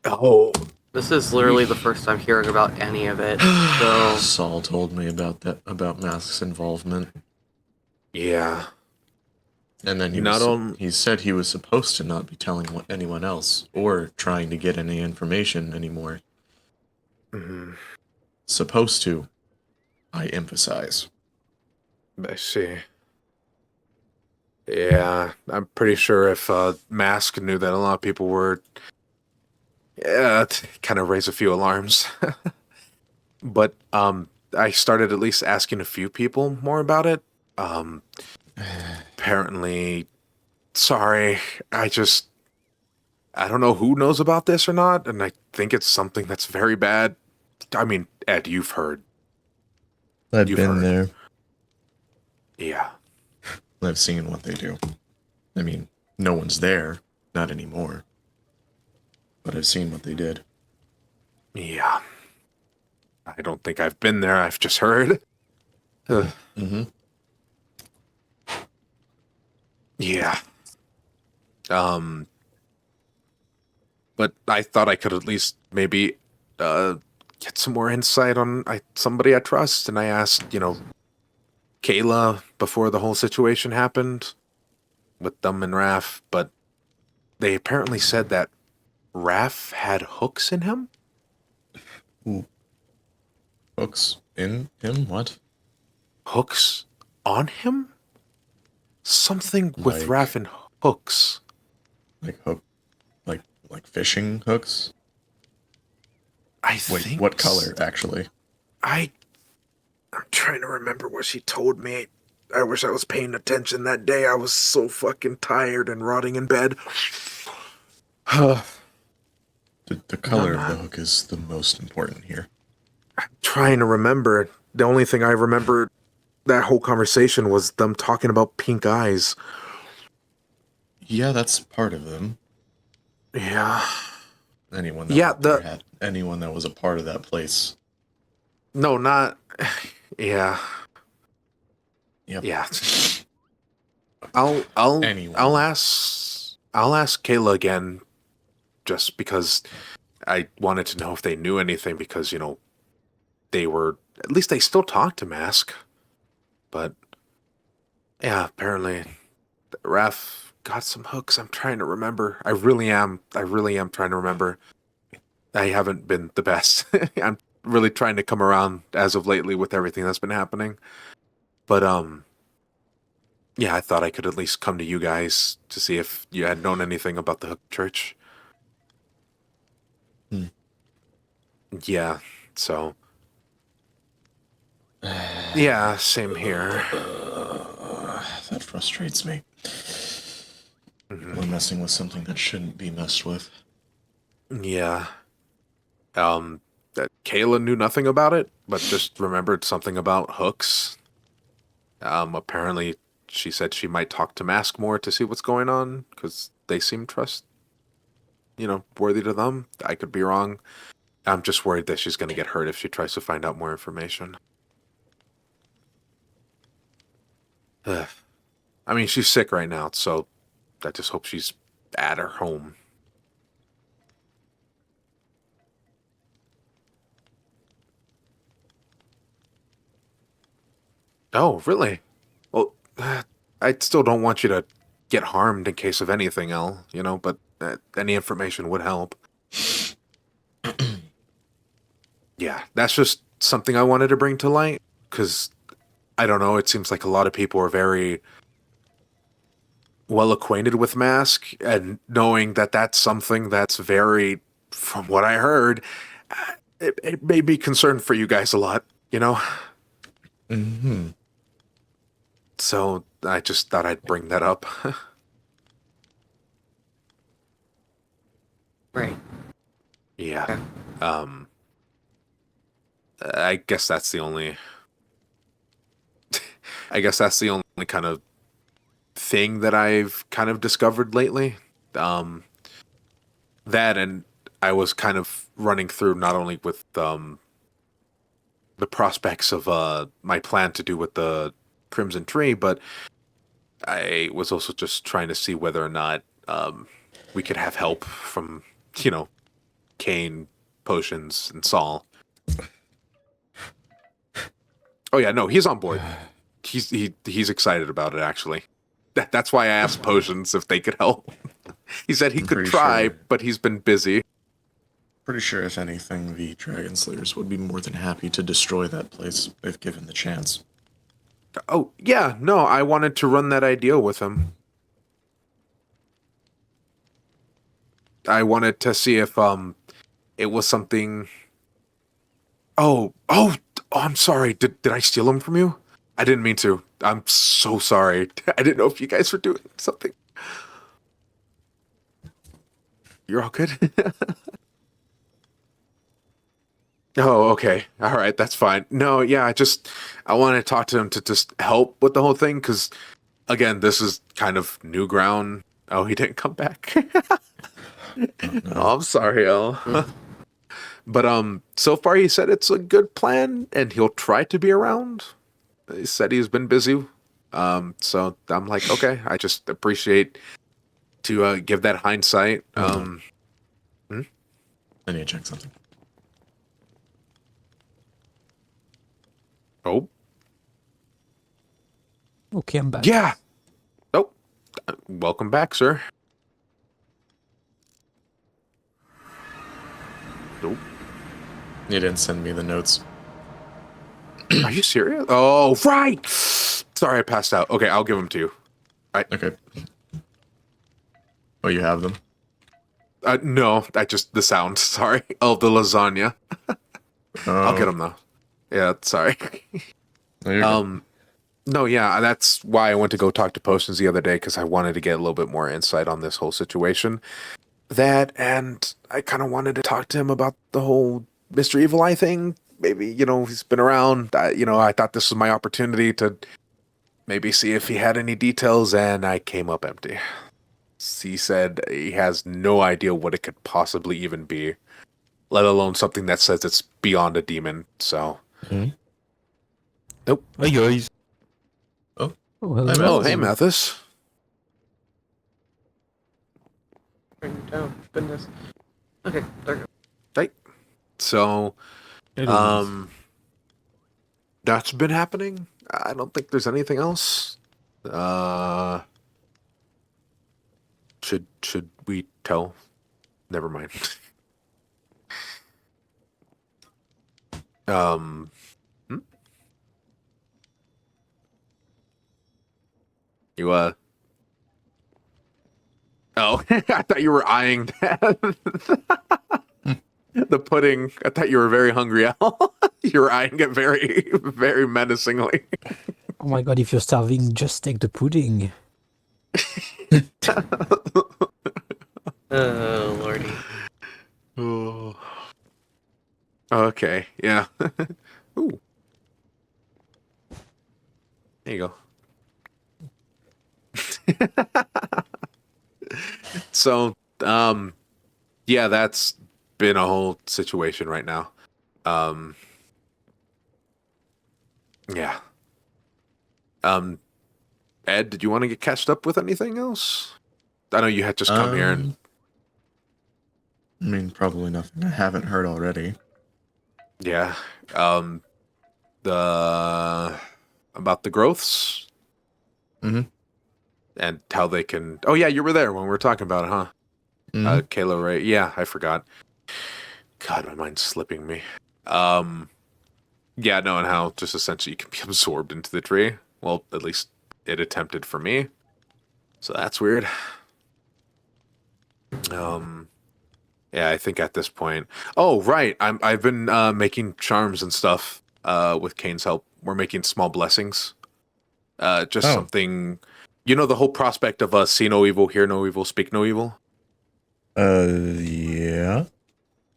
Oh, This is literally the first time hearing about any of it. So Saul told me about that, about Mask's involvement. yeah. And then Not on. he said he was supposed to not be telling anyone else or trying to get any information anymore. Mhm, Supposed to, I emphasize. I see. Yeah, I'm pretty sure if Mask knew that a lot of people were, yeah, it kind of raise a few alarms. But I started at least asking a few people more about it. Um, Apparently, sorry, I don't know who knows about this or not, and I think it's something that's very bad. I mean, Ed, you've heard. I've You've been heard. there. Yeah. I've seen what they do. I mean, no one's there, not anymore. But I've seen what they did. Yeah. I don't think I've been there. I've just heard. Ugh. Mm-hmm. Yeah. Um, but I thought I could at least maybe uh get some more insight on somebody I trust, and I asked, Kayla before the whole situation happened with them and Raph, but they apparently said that Raph had hooks in him? Ooh. Hooks in him? What? Hooks on him? Something with Like, Raph and hooks. like hook, like fishing hooks? I Wait, think what color, actually? I'm trying to remember what she told me. I wish I was paying attention that day. I was so fucking tired and rotting in bed. The I'm color of the not hook is the most important here. trying to remember. The only thing I remember that whole conversation was them talking about pink eyes. Yeah, that's part of them. Yeah. Anyone that Yeah, worked there had anyone that was a part of that place. no, not yeah. Yep. Yeah. I'll I'll Anyone. I'll ask Kayla again just because I wanted to know if they knew anything because, they were at least they still talk to Mask. But yeah, apparently Raph got some hooks. I'm trying to remember. I really am. I really am trying to remember. I haven't been the best. I'm really trying to come around as of lately with everything that's been happening. But yeah, I thought I could at least come to you guys to see if you had known anything about the Hook Church. Hmm. Yeah, so yeah, same here. That frustrates me. Mhm. We're messing with something that shouldn't be messed with. Yeah. That Kayla knew nothing about it, but just remembered something about hooks. Apparently she said she might talk to Mask more to see what's going on because they seem worthy to them. I could be wrong. I'm just worried that she's going to get hurt if she tries to find out more information. Ugh. I mean, she's sick right now, so I just hope she's at her home. Oh, really? Well, I still don't want you to get harmed in case of anything, but Any information would help. Yeah, that's just something I wanted to bring to light, because, I don't know, it seems like a lot of people are very well acquainted with Mask, and knowing that that's something that's very, from what I heard, it made me concerned for you guys a lot, you know? Mm-hmm. So I just thought I'd bring that up. Right. Yeah. Okay. I guess that's the only I guess that's the only kind of thing that I've kind of discovered lately. That, and I was kind of running through not only with the prospects of my plan to do with the Crimson Tree, but I was also just trying to see whether or not we could have help from, Kane, Potions, and Saul. Oh yeah, no, he's on board. He's excited about it, actually. That's why I asked Potions if they could help. He said he I'm could pretty try, sure. but he's been busy. Pretty sure, if anything, the Dragon Slayers would be more than happy to destroy that place if given the chance. Oh, yeah, no, I wanted to run that idea with him. I wanted to see if it was something. Oh, I'm sorry. Did I steal him from you? I didn't mean to. I'm so sorry. I didn't know if you guys were doing something. You're all good? Oh, okay. All right, that's fine. No, yeah, I want to talk to him to just help with the whole thing, because, again, this is kind of new ground. Oh, he didn't come back. Oh, I'm sorry, El. But so far he said it's a good plan, and he'll try to be around. He said he's been busy. So I'm like, okay, I just appreciate to give that hindsight. I need to check something. Oh, Okay, I'm back. yeah. Oh, welcome back, sir. Nope. You didn't send me the notes. Are you serious? Oh, right. Sorry, I passed out. Okay, I'll give them to you. Okay. Oh, you have them? No, the sound. Sorry. Oh, the lasagna. I'll get them though. Yeah, sorry. No, you're good. No, yeah, that's why I went to go talk to Potions the other day, because I wanted to get a little bit more insight on this whole situation. That, and I kind of wanted to talk to him about the whole Mr. Evil Eye thing. Maybe, he's been around. I thought this was my opportunity to maybe see if he had any details, and I came up empty. He said he has no idea what it could possibly even be, let alone something that says it's beyond a demon, so... Hmm? Nope. Hey guys. Oh, Hi, hello. Matt. Oh, hey, Mathis. Bring it down. Goodness. Okay, there you go. Right. So, that's been happening. I don't think there's anything else. Should we tell? Never mind. Hmm? You Oh, I thought you were eyeing that. The pudding. I thought you were very hungry, Al. You were eyeing it very, very menacingly. Oh my god, if you're starving, just take the pudding. Oh, lordy. Oh. Okay, yeah. Ooh. There you go. So, yeah, that's been a whole situation right now. Yeah. Ed, did you want to get catched up with anything else? I know you had just come here and I mean, probably nothing I haven't heard already. yeah. The about the growths Mm-hmm. and how they can. Oh yeah, you were there when we were talking about it, huh? Kayla, right? Yeah, I forgot. God, my mind's slipping me. Yeah, no, and how just essentially you can be absorbed into the tree. Well, at least it attempted for me. So that's weird. Yeah, I think at this point. Oh, right. I've been making charms and stuff with Kane's help. We're making small blessings. Just Oh. something, the whole prospect of see no evil, hear no evil, speak no evil. Yeah.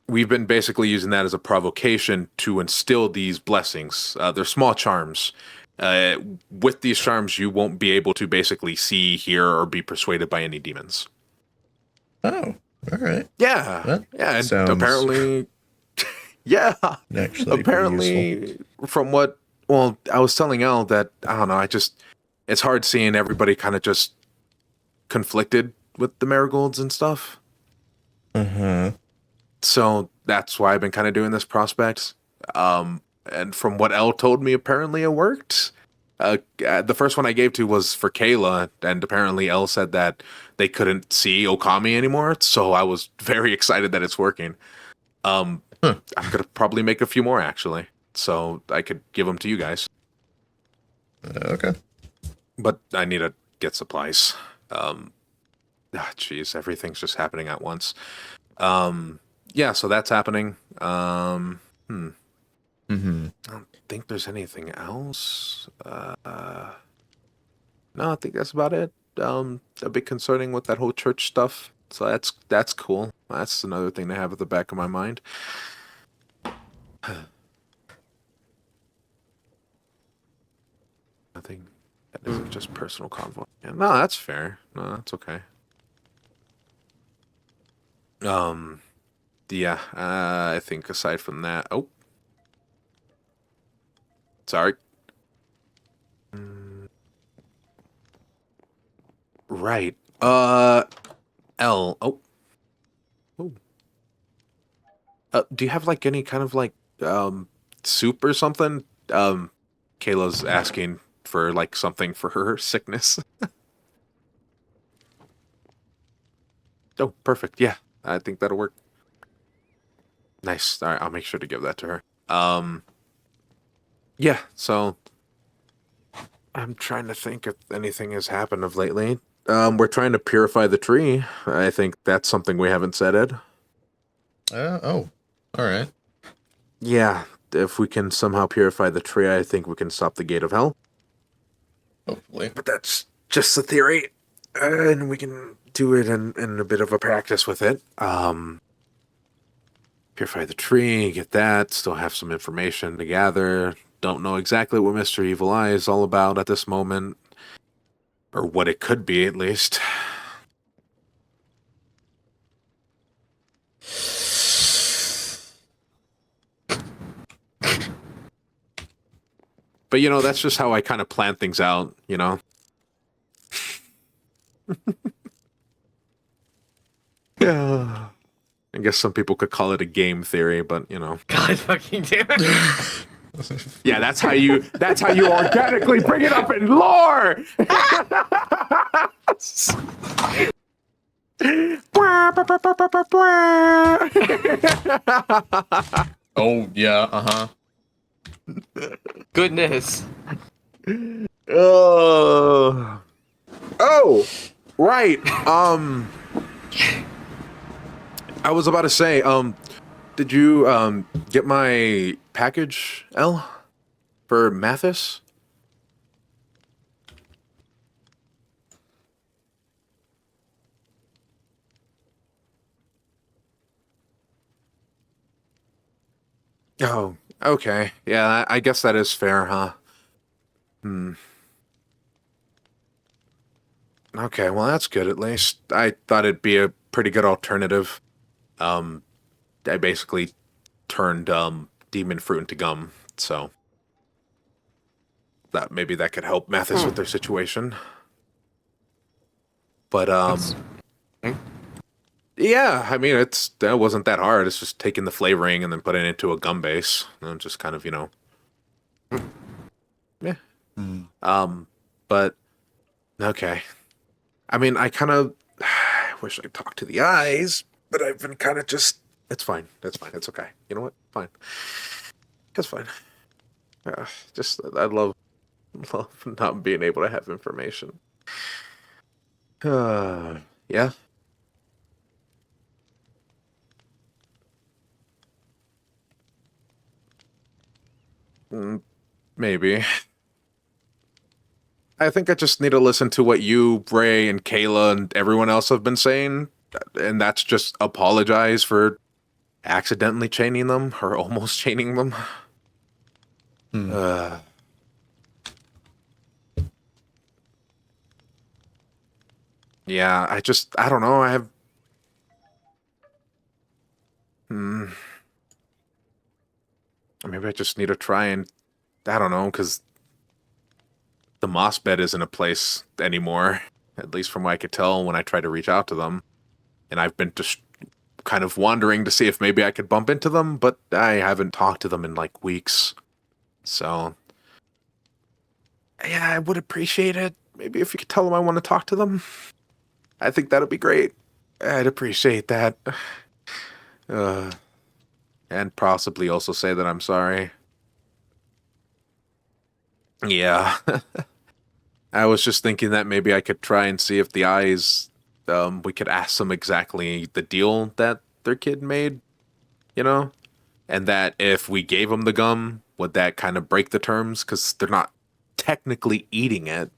We've been basically using that as a provocation to instill these blessings. They're small charms. Uh, with these charms, you won't be able to basically see, hear, or be persuaded by any demons. Oh, all right. Yeah, That yeah, and sounds apparently, yeah, actually pretty useful. apparently, from what, well, I was telling Elle that, I don't know, it's hard seeing everybody kind of just conflicted with the marigolds and stuff. Uh-huh. So that's why I've been kind of doing this prospect. And from what Elle told me, apparently it worked. The first one I gave to was for Kayla, and apparently Elle said that they couldn't see Okami anymore. So I was very excited that it's working. I'm gonna probably make a few more actually, so I could give them to you guys. Okay. But I need to get supplies. Jeez, everything's just happening at once. Yeah, so that's happening. Mm-hmm. I don't think there's anything else. No, I think that's about it. A bit concerning with that whole church stuff. So that's cool. That's another thing to have at the back of my mind. Nothing. That isn't just personal convo. Yeah, no, that's fair. No, that's okay. Yeah. I think aside from that, oh, sorry. Right. L. Oh. Oh. Do you have like any kind of like soup or something? Kayla's asking for like something for her sickness. Oh, perfect. Yeah, I think that'll work. Nice. All right, I'll make sure to give that to her. Yeah. So I'm trying to think if anything has happened of lately. We're trying to purify the tree. I think that's something we haven't said, Ed. Oh, all right. Yeah, if we can somehow purify the tree, I think we can stop the gate of hell. Hopefully. But that's just a theory, and we can do it in a bit of a practice with it. Purify the tree, get that, still have some information to gather. Don't know exactly what Mr. Evil Eye is all about at this moment, or what it could be at least. But that's just how I kind of plan things out, Yeah. I guess some people could call it a game theory, but God fucking damn it. Yeah, that's how you organically bring it up in lore. Oh, yeah, uh-huh. Goodness. Oh, right. I was about to say, did you get my package, L, for Mathis? Oh, okay. Yeah, I guess that is fair, huh? Okay, well that's good at least. I thought it'd be a pretty good alternative. Um, I basically turned demon fruit into gum, so maybe that could help Mathis with their situation. But yeah, I mean that wasn't that hard. It's just taking the flavoring and then putting it into a gum base, and just kind of yeah. But okay. I mean, I kind of wish I talked to the eyes, but I've been kind of just. It's fine. That's fine. It's okay. You know what? Fine. It's fine. Just I love not being able to have information. Yeah. Maybe. I think I just need to listen to what you, Ray, and Kayla, and everyone else have been saying, and that's just apologize for accidentally chaining them or almost chaining them. Hmm. Yeah, I don't know. I have. Hmm, maybe I just need to try and, I don't know, because the moss bed isn't a place anymore, at least from what I could tell when I tried to reach out to them. And I've been just kind of wandering to see if maybe I could bump into them, but I haven't talked to them in like weeks. So, yeah, I would appreciate it. Maybe if you could tell them I want to talk to them. I think that'd be great. I'd appreciate that. Uh, and possibly also say that I'm sorry. Yeah. I was just thinking that maybe I could try and see if the eyes, we could ask them exactly the deal that their kid made, you know? And that if we gave them the gum, would that kind of break the terms? Because they're not technically eating it.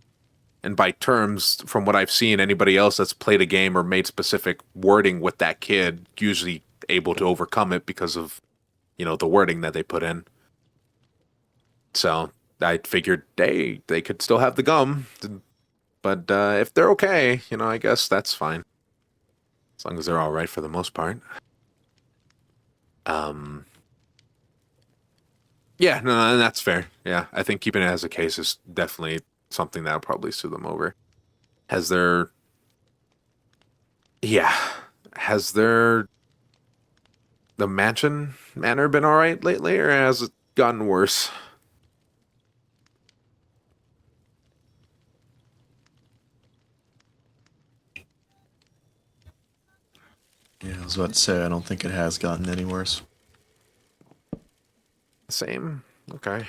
And by terms, from what I've seen, anybody else that's played a game or made specific wording with that kid usually able to overcome it because of, the wording that they put in. So I figured, hey, they could still have the gum. But if they're okay, I guess that's fine. As long as they're all right for the most part. Um, yeah, no, that's fair. Yeah, I think keeping it as a case is definitely something that'll probably sue them over. Has there, yeah, has there the manor been all right lately, or has it gotten worse? Yeah, I was about to say, I don't think it has gotten any worse. Same. Okay.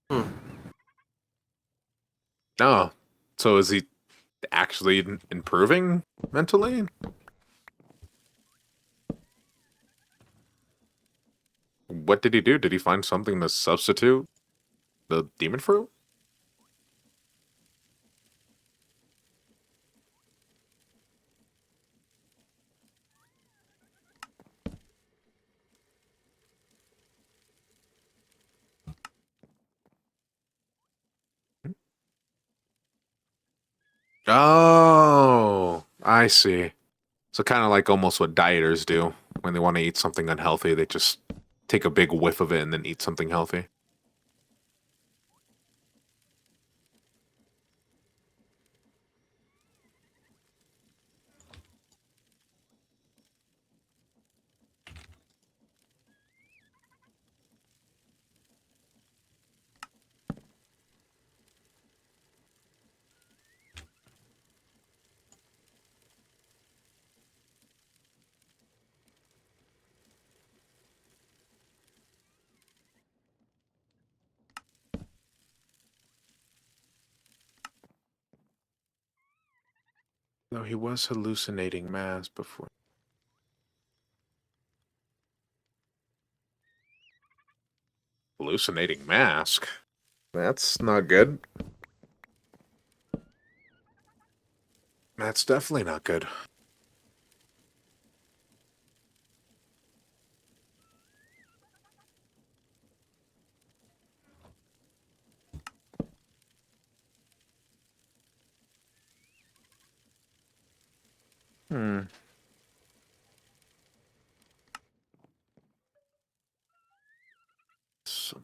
Hmm. Oh, so is he actually improving mentally? What did he do? Did he find something to substitute the demon fruit? Oh, I see. So kind of like almost what dieters do when they want to eat something unhealthy, they just take a big whiff of it and then eat something healthy. No, he was hallucinating mass before. Hallucinating mask? That's not good. That's definitely not good.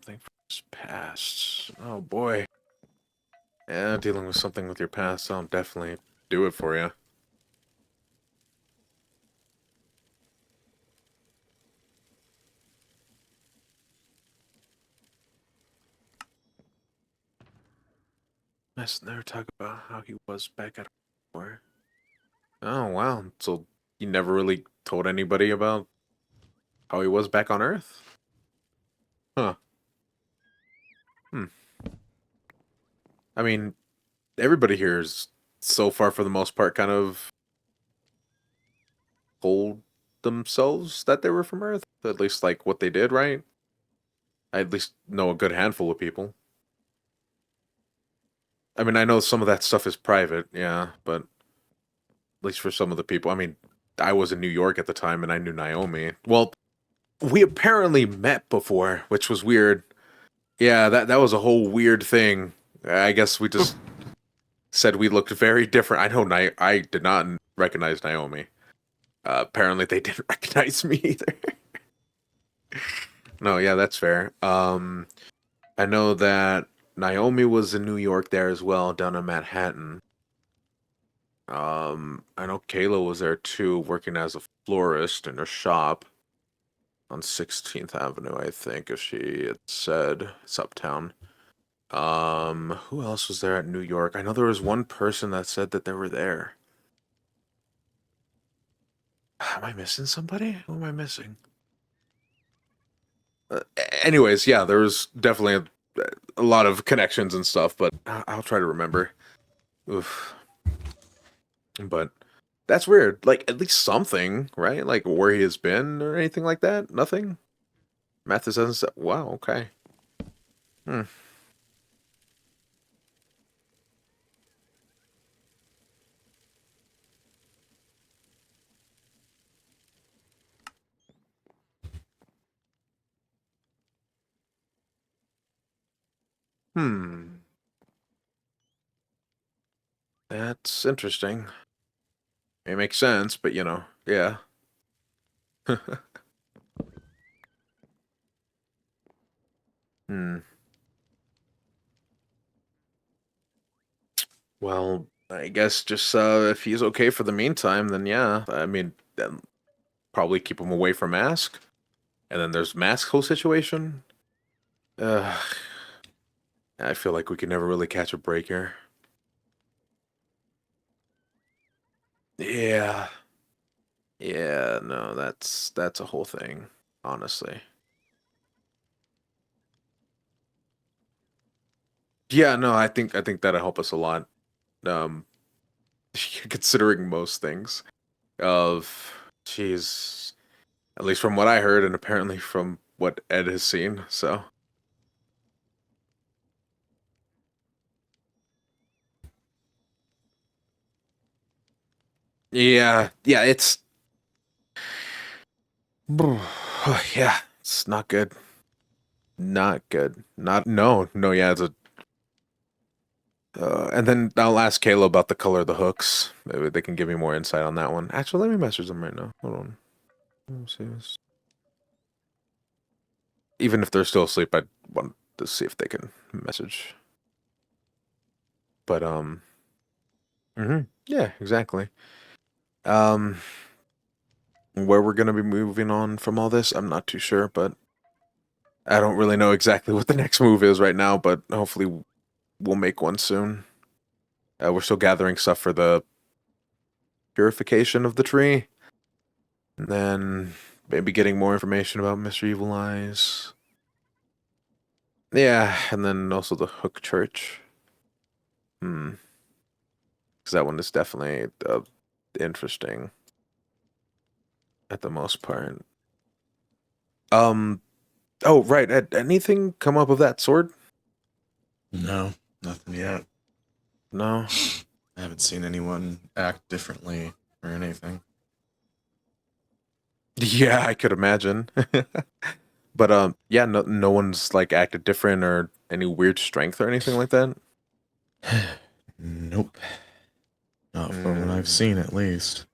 something from his past. Oh boy. Yeah, dealing with something with your past, I'll definitely do it for you. Let's never talk about how he was back at war. Oh wow. So you never really told anybody about how he was back on Earth? Huh. Hmm. I mean, everybody here is so far for the most part kind of told themselves that they were from Earth. At least like what they did, right? I at least know a good handful of people. I mean, I know some of that stuff is private, yeah, but at least for some of the people. I mean, I was in New York at the time and I knew Naomi. Well, we apparently met before, which was weird. Yeah, that was a whole weird thing. I guess we just said we looked very different. I know I did not recognize Naomi. Apparently they didn't recognize me either. No, yeah, that's fair. I know that Naomi was in New York there as well, down in Manhattan. I know Kayla was there too, working as a florist in a shop on 16th Avenue, I think, as she had said. It's uptown. Who else was there at New York? I know there was one person that said that they were there. Am I missing somebody? Who am I missing? Anyways, yeah, there was definitely a lot of connections and stuff, but I'll try to remember. Oof. But that's weird. Like, at least something, right? Like, where he has been or anything like that? Nothing? Mathis hasn't said. Wow, okay. Hmm. Hmm. That's interesting. It makes sense, but yeah. Hmm. Well, I guess just if he's okay for the meantime, then yeah. I mean, then probably keep him away from Mask. And then there's Mask's whole situation. Uh, I feel like we can never really catch a break here. Yeah. Yeah, no, that's a whole thing, honestly. Yeah, no, I think that'll help us a lot. Um, considering most things of she's at least from what I heard and apparently from what Ed has seen. So yeah, yeah, it's yeah, it's not good. Not good. Not no, no, yeah, it's a and then I'll ask Kayla about the color of the hooks. Maybe they can give me more insight on that one. Actually, let me message them right now. Hold on. Let me see this. Even if they're still asleep, I want to see if they can message. But yeah, exactly. Um, where we're gonna be moving on from all this, I'm not too sure, but I don't really know exactly what the next move is right now. But hopefully, we'll make one soon. We're still gathering stuff for the purification of the tree, and then maybe getting more information about Mr. Evil Eyes. Yeah, and then also the Hook Church. Hmm. Because that one is definitely interesting at the most part. Um. Oh, right. Had anything come up of that sort? No, nothing yet. No. I haven't seen anyone act differently or anything. Yeah, I could imagine. But yeah, no one's like acted different or any weird strength or anything like that. Nope. Not from what I've Mm, seen, at least.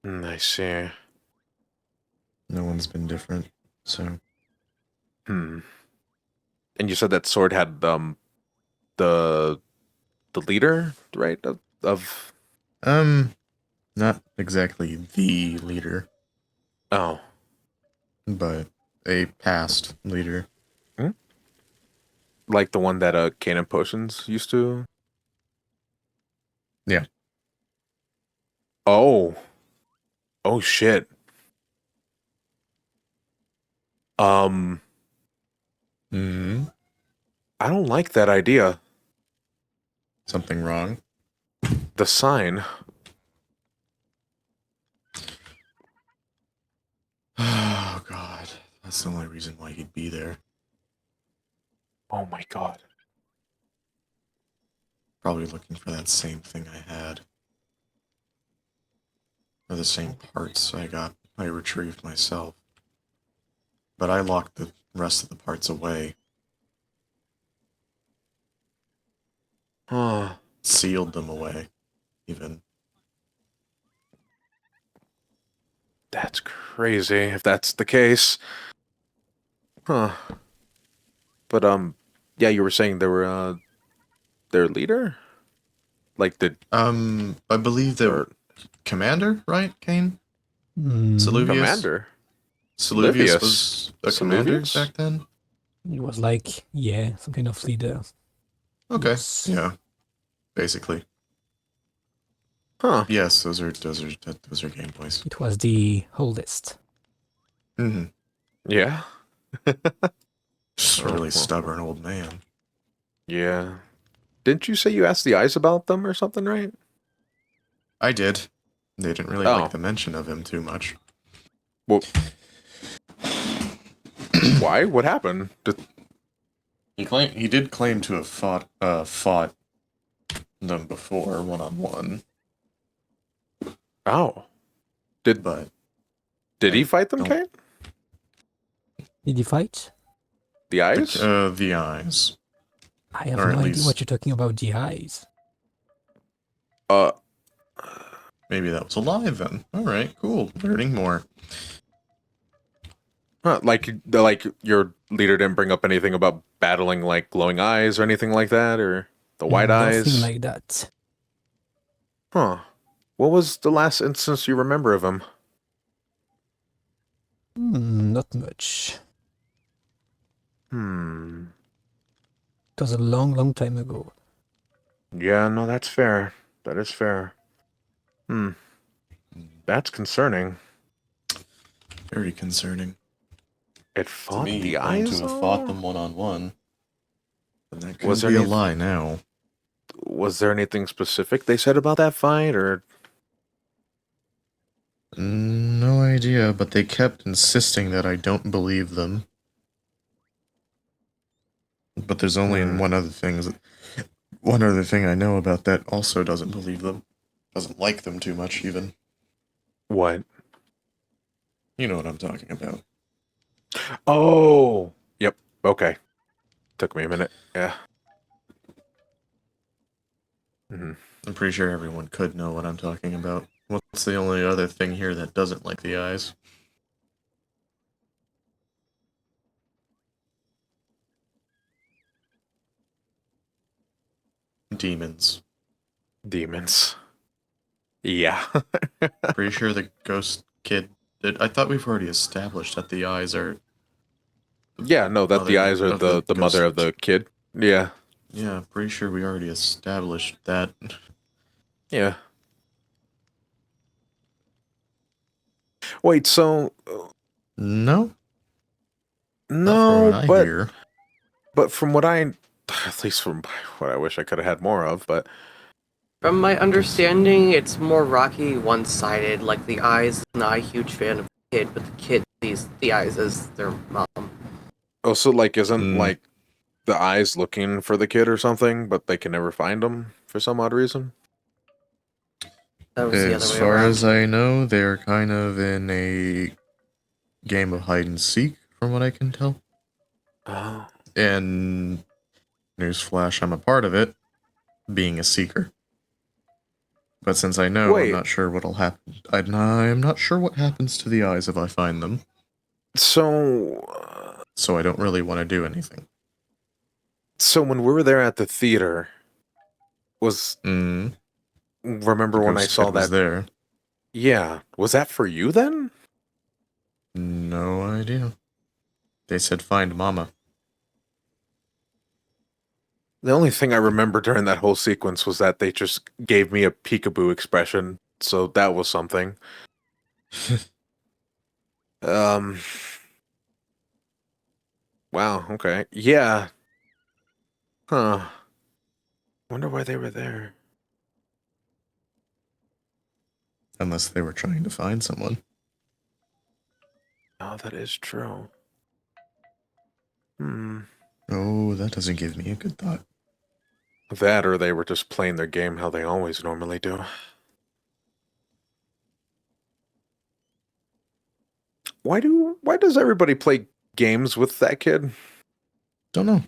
I see. No one's been different, so Hmm. And you said that sword had the the leader, right? Of Not exactly the leader, oh. but a past leader. Hmm? Like the one that Cannon Potions used to. Yeah. Oh. Oh shit. Um, Hmm. I don't like that idea. Something wrong? The sign. Oh god, that's the only reason why he'd be there. Oh my god. Probably looking for that same thing I had. Or the same parts I retrieved myself. But I locked the rest of the parts away. Huh. Sealed them away, even. That's crazy if that's the case. Huh. But yeah, you were saying they were their leader? Like the I believe the or commander, right, Kane? Mm, Saluvius? commander? Saluvius Livius. was a commander Saluvius? back then? it was like, yeah, some kind of leader. Okay, Yes. yeah, basically. Huh. Yes, those are Game Boys. It was the oldest. Mm-hmm. Yeah. Just a Oh, really well, stubborn old man. yeah. Didn't you say you asked the eyes about them or something, right? I did. They didn't really like Oh. the mention of him too much. Well, why? What happened? He did claim to have fought them before one-on-one, Oh. Did but did he I fight them, don't. Kate? Did he fight? The eyes? The eyes, I have or no at idea what least you're talking about, the eyes. Uh maybe that was a lie then. All right, cool. Learning more. huh, like your leader didn't bring up anything about battling like glowing eyes or anything like that, or the white Nothing eyes? like that. Huh. What was the last instance you remember of him? Not much. Hmm. It was a long, long time ago. Yeah, no, that's fair. That is fair. Hmm. That's concerning. Very concerning. It To fought me, he the claimed to eyes, have fought though? them one-on-one, but that Was could there be a any lie now. was there anything specific they said about that fight, or No idea, but they kept insisting that I don't believe them. But there's only hmm. one other thing I know about that also doesn't believe them. Doesn't like them too much, even. What? You know what I'm talking about. Oh, yep. Okay. Took me a minute. Yeah. Hmm. I'm pretty sure everyone could know what I'm talking about. What's the only other thing here that doesn't like the eyes? Demons. Demons. Yeah. Pretty sure the ghost kid did. I thought we've already established that the eyes are Yeah, no, that the mother eyes are of the the mother of ghost. the kid. Yeah. Yeah, pretty sure we already established that. Yeah. Wait, so No, not from what no, I but hear. from what at least from what I wish I could have had more of, but From my understanding, it's more rocky, one-sided. Like the eyes, not a huge fan of the kid, but the kid sees the eyes as their mom. also like isn't Mm, like the eyes looking for the kid or something, but they can never find him for some odd reason. That was the other as way far around. as I know, they're kind of in a game of hide and seek, from what I can tell. Oh. And newsflash, I'm a part of it, being a seeker. But since I know, I'm Wait, not sure what'll happen. I'm not sure what happens to the eyes if I find them. so so I don't really want to do anything. So when we were there at the theater, was Mm, remember the when I ghost saw kid was that? there. Yeah, was that for you then? No idea. They said find Mama. The only thing I remember during that whole sequence was that they just gave me a peekaboo expression, so that was something. Um, wow, okay. Yeah. Huh. Wonder why they were there. Unless they were trying to find someone. Oh, that is true. Hmm. Oh, that doesn't give me a good thought. That or they were just playing their game how they always normally do. Why does everybody play games with that kid? Don't know.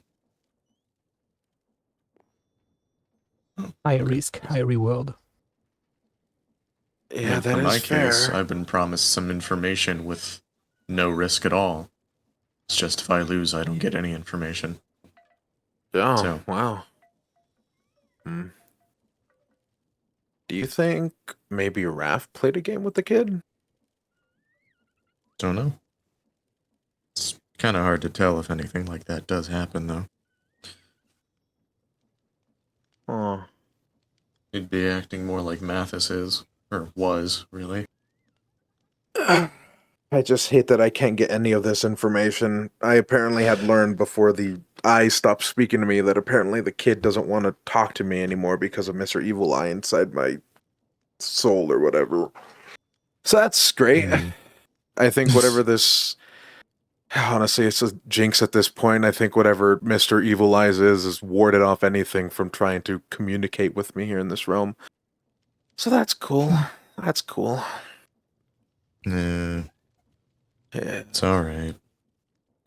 High risk, high reward. I Yeah, mean, that for is my case, fair. I've been promised some information with no risk at all. It's just if I lose, I don't get any information. Oh, So, wow. Hmm. Do you think maybe Raph played a game with the kid? don't know. It's kind of hard to tell if anything like that does happen, though. Oh. He'd be acting more like Mathis is, or was, really. I just hate that I can't get any of this information. I apparently had learned before the eye stopped speaking to me that apparently the kid doesn't want to talk to me anymore because of Mr. Evil Eye inside my soul or whatever. So that's great. Hmm. I think whatever this honestly, it's a jinx at this point. I think whatever Mr. Evil Eyes is warded off anything from trying to communicate with me here in this realm. So that's cool. That's cool. Yeah, Yeah. it's alright.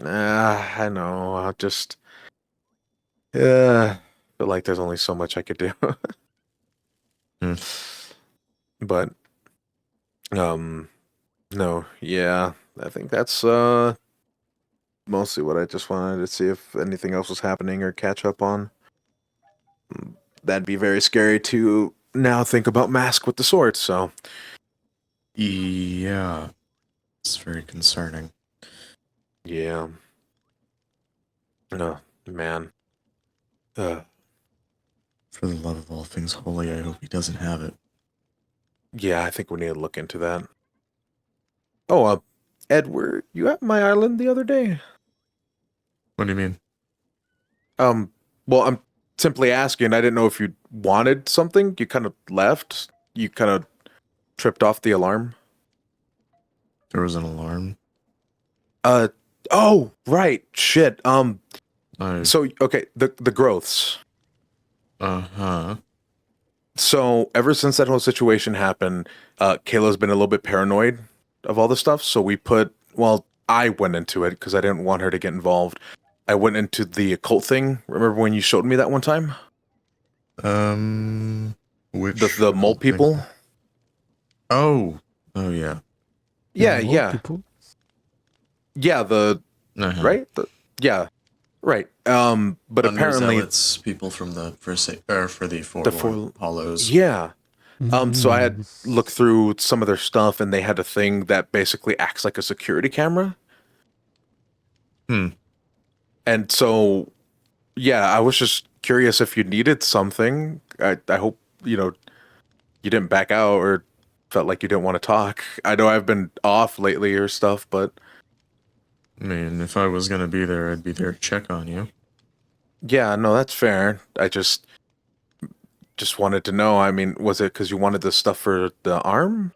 I know. I'll just yeah. Feel like there's only so much I could do. Hmm. But no, yeah. I think that's mostly what I just wanted to see if anything else was happening or catch up on. That'd be very scary to now think about Mask with the sword, so Yeah, it's very concerning. yeah. No, man. Uh For the love of all things holy, I hope he doesn't have it. yeah, I think we need to look into that. Oh, Ed, were you at my island the other day? What do you mean? Well, I'm simply asking. I didn't know if you wanted something. You kind of left. You kind of tripped off the alarm. There was an alarm? Uh, oh, right. Shit. I... So okay, the growths. Uh-huh. So ever since that whole situation happened, Kayla's been a little bit paranoid of all this stuff. So I went into it because I didn't want her to get involved. I went into the occult thing. Remember when you showed me that one time? Which The mole occult thing? people? Oh! Oh, yeah. Yeah, More yeah. people. Yeah, Uh-huh. right? Yeah. Right. But apparently Underzealots, people from the for the the Forlorn four Hollows. yeah. So I had Mm. looked through some of their stuff and they had a thing that basically acts like a security camera. Hmm. And so yeah, I was just curious if you needed something. I hope, you didn't back out or felt like you didn't want to talk. I know I've been off lately or stuff, but I mean, if I was gonna be there, I'd be there to check on you. yeah, no, that's fair. I just wanted to know. I mean, was it because you wanted the stuff for the arm?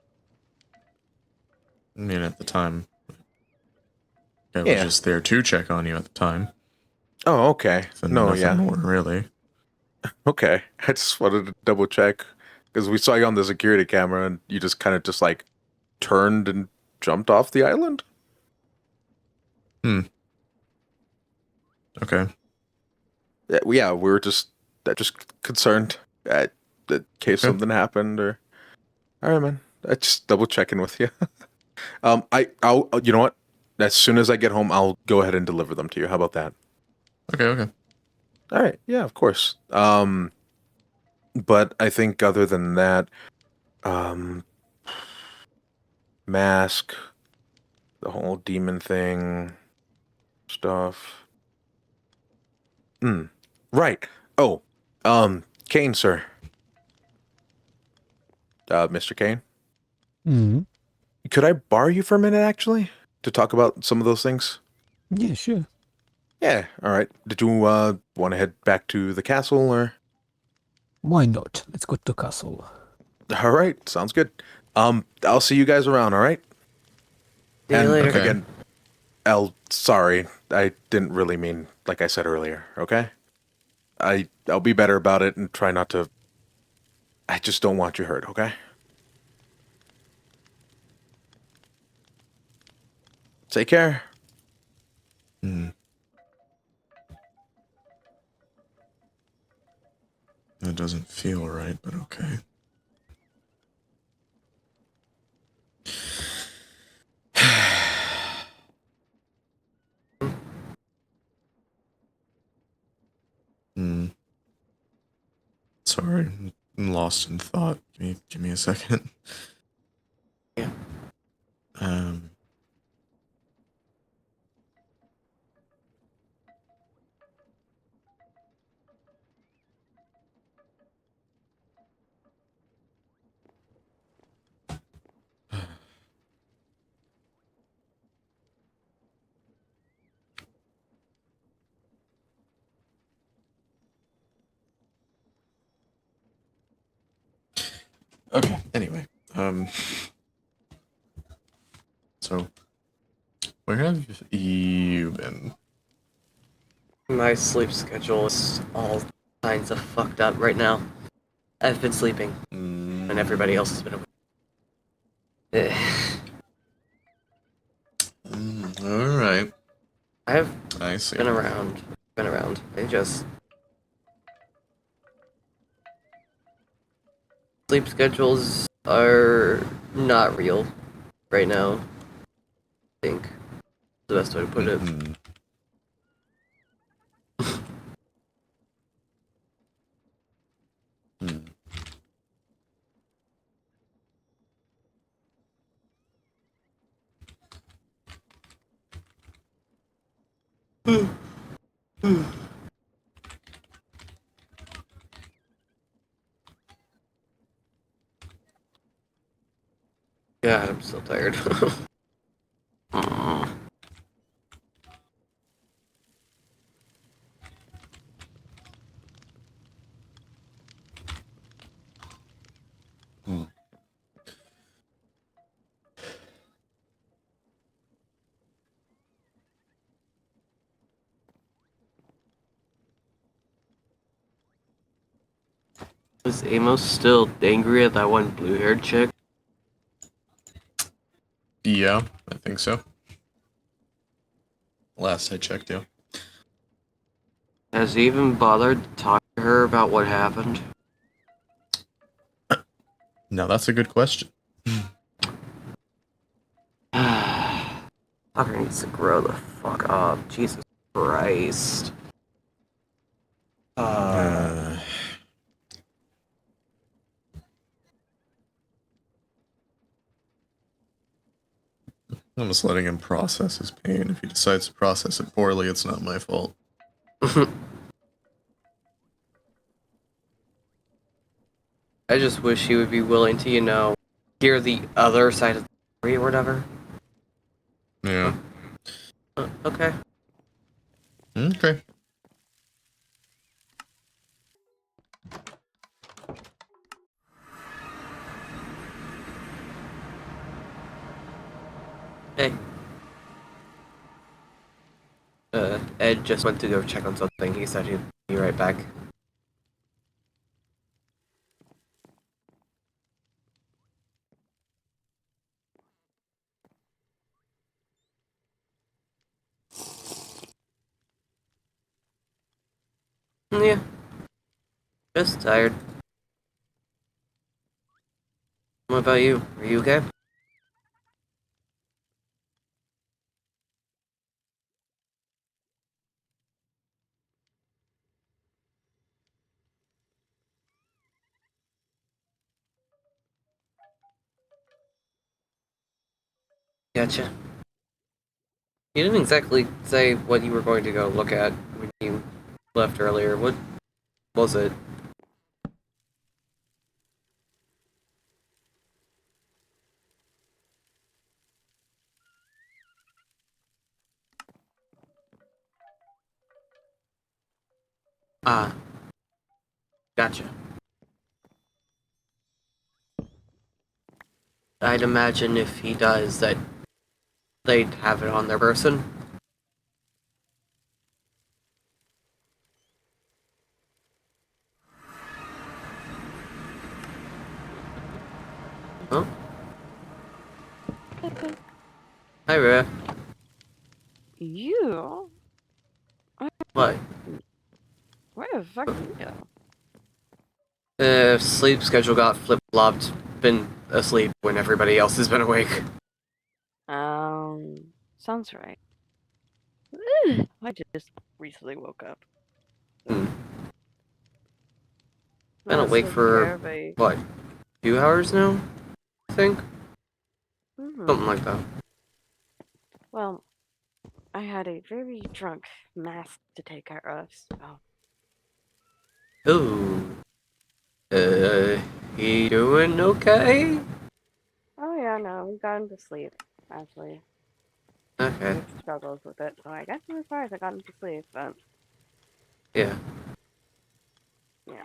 I mean, at the time, I was Yeah. just there to check on you at the time. Oh, okay. So No, nothing yeah. more, really. Okay. I just wanted to double check because we saw you on the security camera and you just kind of just like turned and jumped off the island. Hmm. Okay. Yeah, we were just concerned in case Okay. something happened or. All right, man. I just double checking with you. You know what? As soon as I get home, I'll go ahead and deliver them to you. How about that? Okay. All right. Yeah, of course. But I think other than that, um, mask, the whole demon thing, stuff. Right. Oh, Kane, sir. Mr. Kane. Mm. Could I borrow you for a minute, actually, to talk about some of those things? Yeah, sure. Yeah. All right. Did you want to head back to the castle, or? Why not? Let's go to castle. All right. Sounds good. I'll see you guys around. All right. See you And later. Okay. again, sorry, I didn't really mean like I said earlier. Okay. I'll be better about it and try not to. I just don't want you hurt. Okay. Take care. Hmm. That doesn't feel right, but okay. Hmm. Sorry, I'm lost in thought. Give me a second. Yeah. Um. Okay. Anyway, so where have you been? My sleep schedule is all kinds of fucked up right now. I've been sleeping, and everybody else has been awake. All right. I've I see. been around. I just sleep schedules are not real right now. I think the best way to put it. Mhm. Hmm. God, I'm so tired. Aw. Hmm. Is Amos still angry at that one blue-haired chick? Yeah, I think so. Last I checked, yeah. Has he even bothered to talk to her about what happened? Now that's a good question. Fucker needs to grow the fuck up. Jesus Christ. Uh, I'm just letting him process his pain. If he decides to process it poorly, it's not my fault. I just wish he would be willing to, hear the other side of the story or whatever. Yeah. Okay. Okay. Hey. Ed just went to go check on something. He said he'd be right back. Yeah. Just tired. What about you? Are you okay? Gotcha. You didn't exactly say what you were going to go look at when you left earlier. What was it? Ah, gotcha. I'd imagine if he does that they'd have it on their person. Oh, hi, Rhea. You? What? Where the fuck did you go? Sleep schedule got flip-flopped. Been asleep when everybody else has been awake. Sounds right. I just recently woke up. Hmm. Been Not awake so for, terribly. what, 2 hours now? I think? Mhm. Something like that. Well, I had a very drunk mask to take care of, so. Ooh. He doing okay? Oh yeah, no, we got him to sleep, actually. Okay, He struggles with it, so I guess he was surprised I got him to sleep, but yeah. yeah.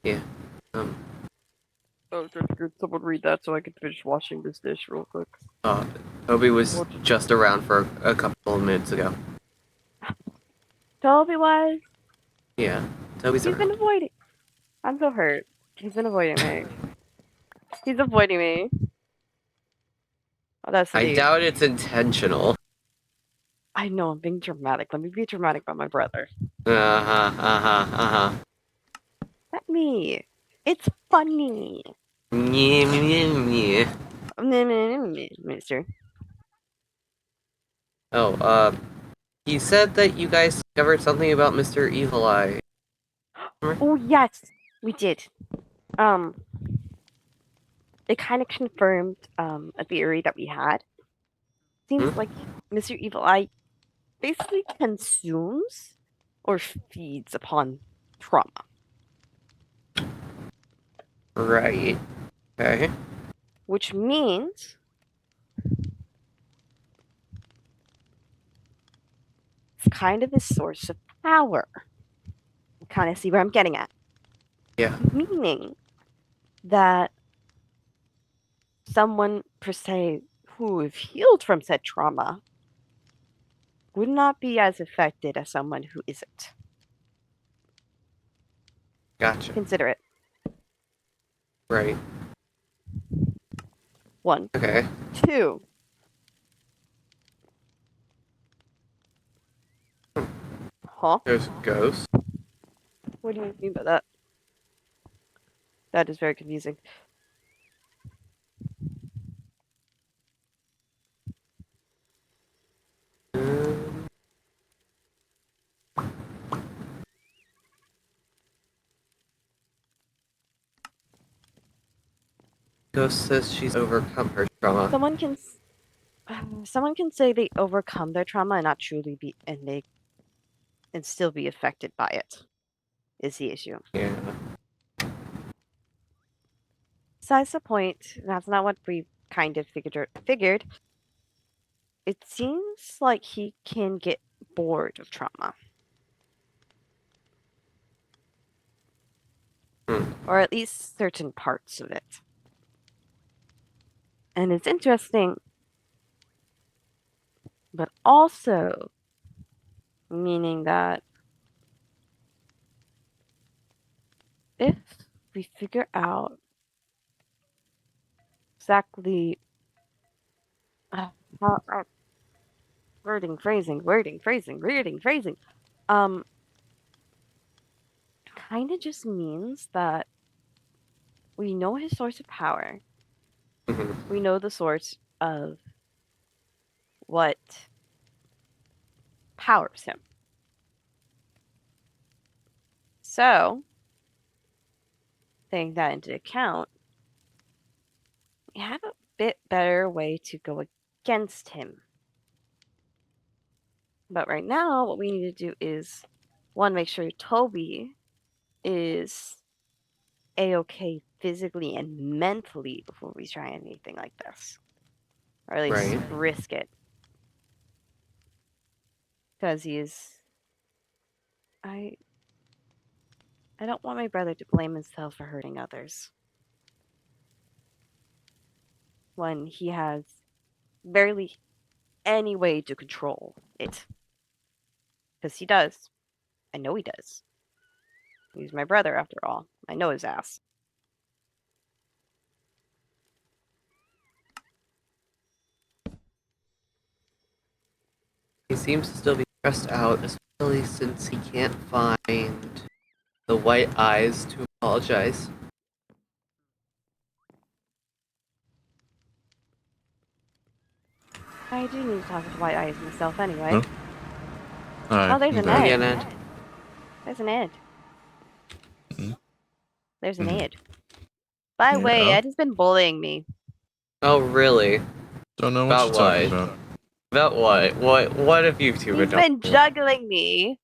Yeah. Um, Oh, could someone read that so I can finish washing this dish real quick? uh, Toby was What? just around for a couple of minutes ago. Toby was? Yeah, Toby's He's been around. avoiding. I'm so hurt. He's been avoiding me. He's avoiding me. Oh, that's I deep. doubt it's intentional. I know I'm being dramatic. Let me be dramatic about my brother. Uh-huh, uh-huh, uh-huh. Let me. It's funny. Yeah, yeah, yeah. Mister. Oh, he said that you guys discovered something about Mr. Evil Eye. Oh yes, we did. Um, it kind of confirmed a theory that we had. Hmm? Seems like Mr. Evil Eye basically consumes or feeds upon trauma, Right. Okay. which means it's kind of a source of power. Kind of see where I'm getting at. Yeah. Meaning that someone per se who have healed from said trauma would not be as affected as someone who isn't. Gotcha. Consider it. Right. One. Okay. Two. Huh? There's ghosts. What do you mean by that? That is very confusing. Um, Ghost says she's overcome her trauma. Someone can say they overcome their trauma and not truly be and still be affected by it. Is the issue. Yeah. Besides the point, that's not what we kind of figured. It seems like he can get bored of trauma. Hmm. Or at least certain parts of it. And it's interesting, but also meaning that if we figure out exactly how wording, phrasing, um, kind of just means that we know his source of power. Mhm. We know the source of what powers him. So, taking that into account, have a bit better way to go against him. But right now, what we need to do is, one, make sure Tobi is a-okay physically and mentally before we try anything like this. Or at least Right. risk it. Because I don't want my brother to blame himself for hurting others. When he has barely any way to control it. Because he does. I know he does. He's my brother, after all. I know his ass. He seems to still be stressed out, especially since he can't find the white eyes to apologize. I do need to talk with White Eyes myself anyway. Huh? Hi, Oh, there's I'm an back. Yeah, Ed. Ned. There's an Ed. Mhm. There's an Mhm. Ed. By the way, Yeah. Ed has been bullying me. Oh, really? Don't know what About you're talking what? about. About what? What have you two He's been been juggling me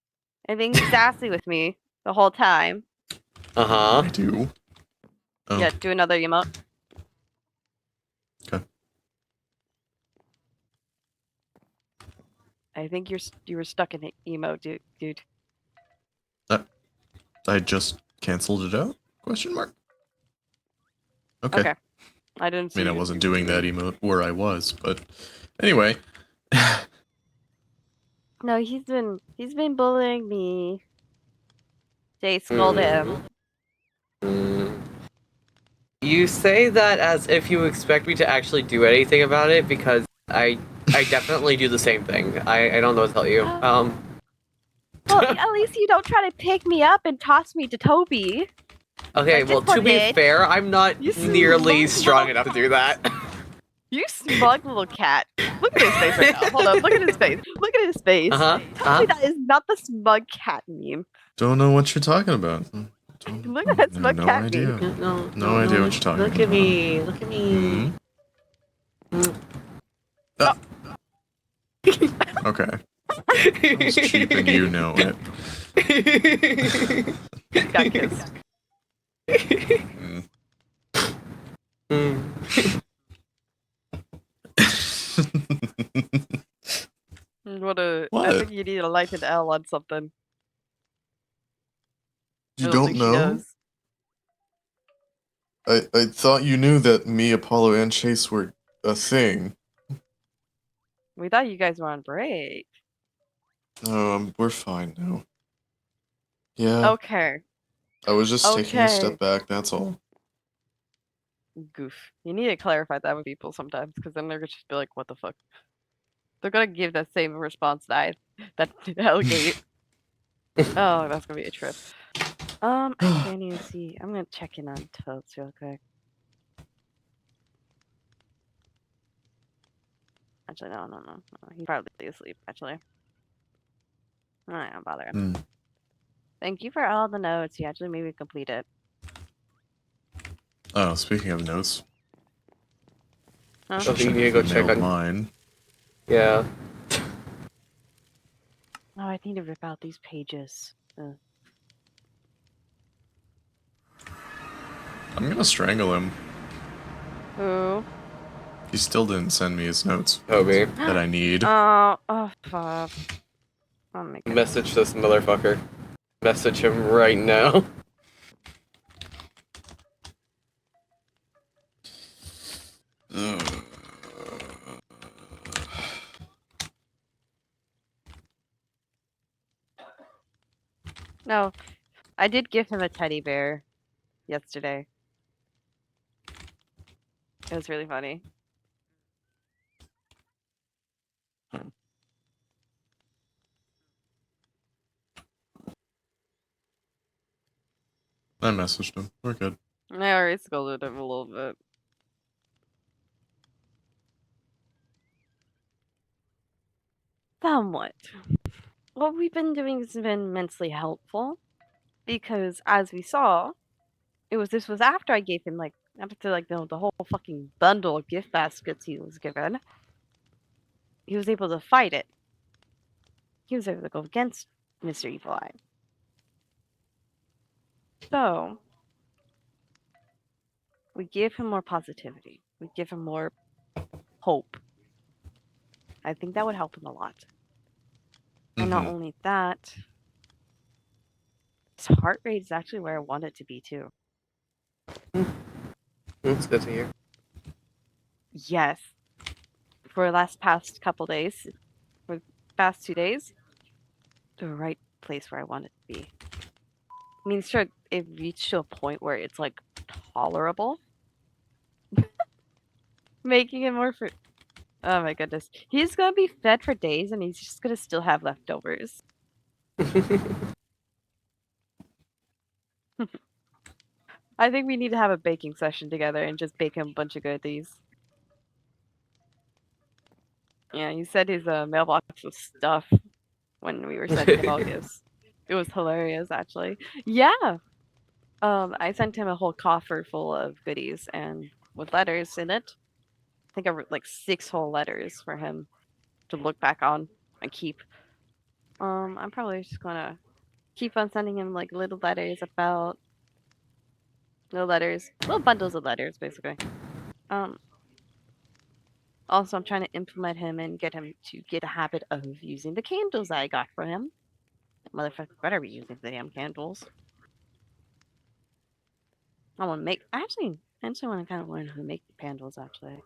and being sassy with me the whole time. Uh-huh. I do. Oh, Yeah, do another emote. okay. I think you were stuck in emo, dude. I just canceled it out? Question mark. Okay. Okay. I didn't I see mean, I you- wasn't you doing that leave. emote where I was, but anyway. No, he's been bullying me. Jay scolded him. Mm. You say that as if you expect me to actually do anything about it, because I definitely do the same thing. I don't know what to tell you. Well, at least you don't try to pick me up and toss me to Toby. Okay, Like well, this one to be did. fair, I'm not You nearly smug strong little enough to do that. You smug little cat. Look at his face right now. Hold on, look at his face. Look at his face. Uh-huh. Tell me that is not the smug cat meme. Don't know what you're talking about. Look at that No, smug no cat idea. meme. No idea what you're talking Look about. at me. Look at me. Hmm? Ah. Okay. I was cheap and you know it. Got kissed. Mm. I What? think you need to light an L on something. You I don't think she know? knows. I thought you knew that me, Apollo, and Chase were a thing. We thought you guys were on break. We're fine now. Yeah, Okay. I was just taking a Okay. step back, that's all. Goof. You need to clarify that with people sometimes, because then they're gonna just be like, "What the fuck?" They're gonna give that same response that Hellgate. Oh, that's gonna be a trip. I can't even see. I'm gonna check in on Totes real quick. Actually, no. He's probably asleep. Actually, I don't bother him. Hmm. Thank you for all the notes. You actually made me complete it. Oh, speaking of notes, Huh? So you check need to if go you check mailed on. mine. Yeah. Oh, I need to rip out these pages. I'm gonna strangle him. Who? He still didn't send me his notes Toby, that I need. Oh, fuck. Oh my god. message this motherfucker. Message him right now. No, I did give him a teddy bear yesterday. It was really funny. I messaged him. We're good. I already scolded him a little bit. Somewhat. What we've been doing has been immensely helpful because, as we saw, this was after I gave him like after like the whole fucking bundle of gift baskets he was given, he was able to fight it. He was able to go against Mr. Evil Eye. So we give him more positivity. We give him more hope. I think that would help him a lot. And not only that, his heart rate is actually where I want it to be too. That's good to hear. Yes. For the past couple days, for the past 2 days, the right place where I want it to be. I mean, sure, it reached to a point where it's like tolerable. Making it more for. Oh my goodness. He's gonna be fed for days and he's just gonna still have leftovers. I think we need to have a baking session together and just bake him a bunch of goodies. Yeah, he said his mailbox was stuff when we were sending him all gifts. It was hilarious, actually. Yeah. I sent him a whole coffer full of goodies and with letters in it. I think I wrote like 6 whole letters for him to look back on and keep. I'm probably just gonna keep on sending him like little letters about little bundles of letters, basically. Um, Also, I'm trying to implement him and get him to get a habit of using the candles I got for him. Motherfucker better be using the damn candles. I want to make. Actually, I want to kind of learn how to make the candles. Actually.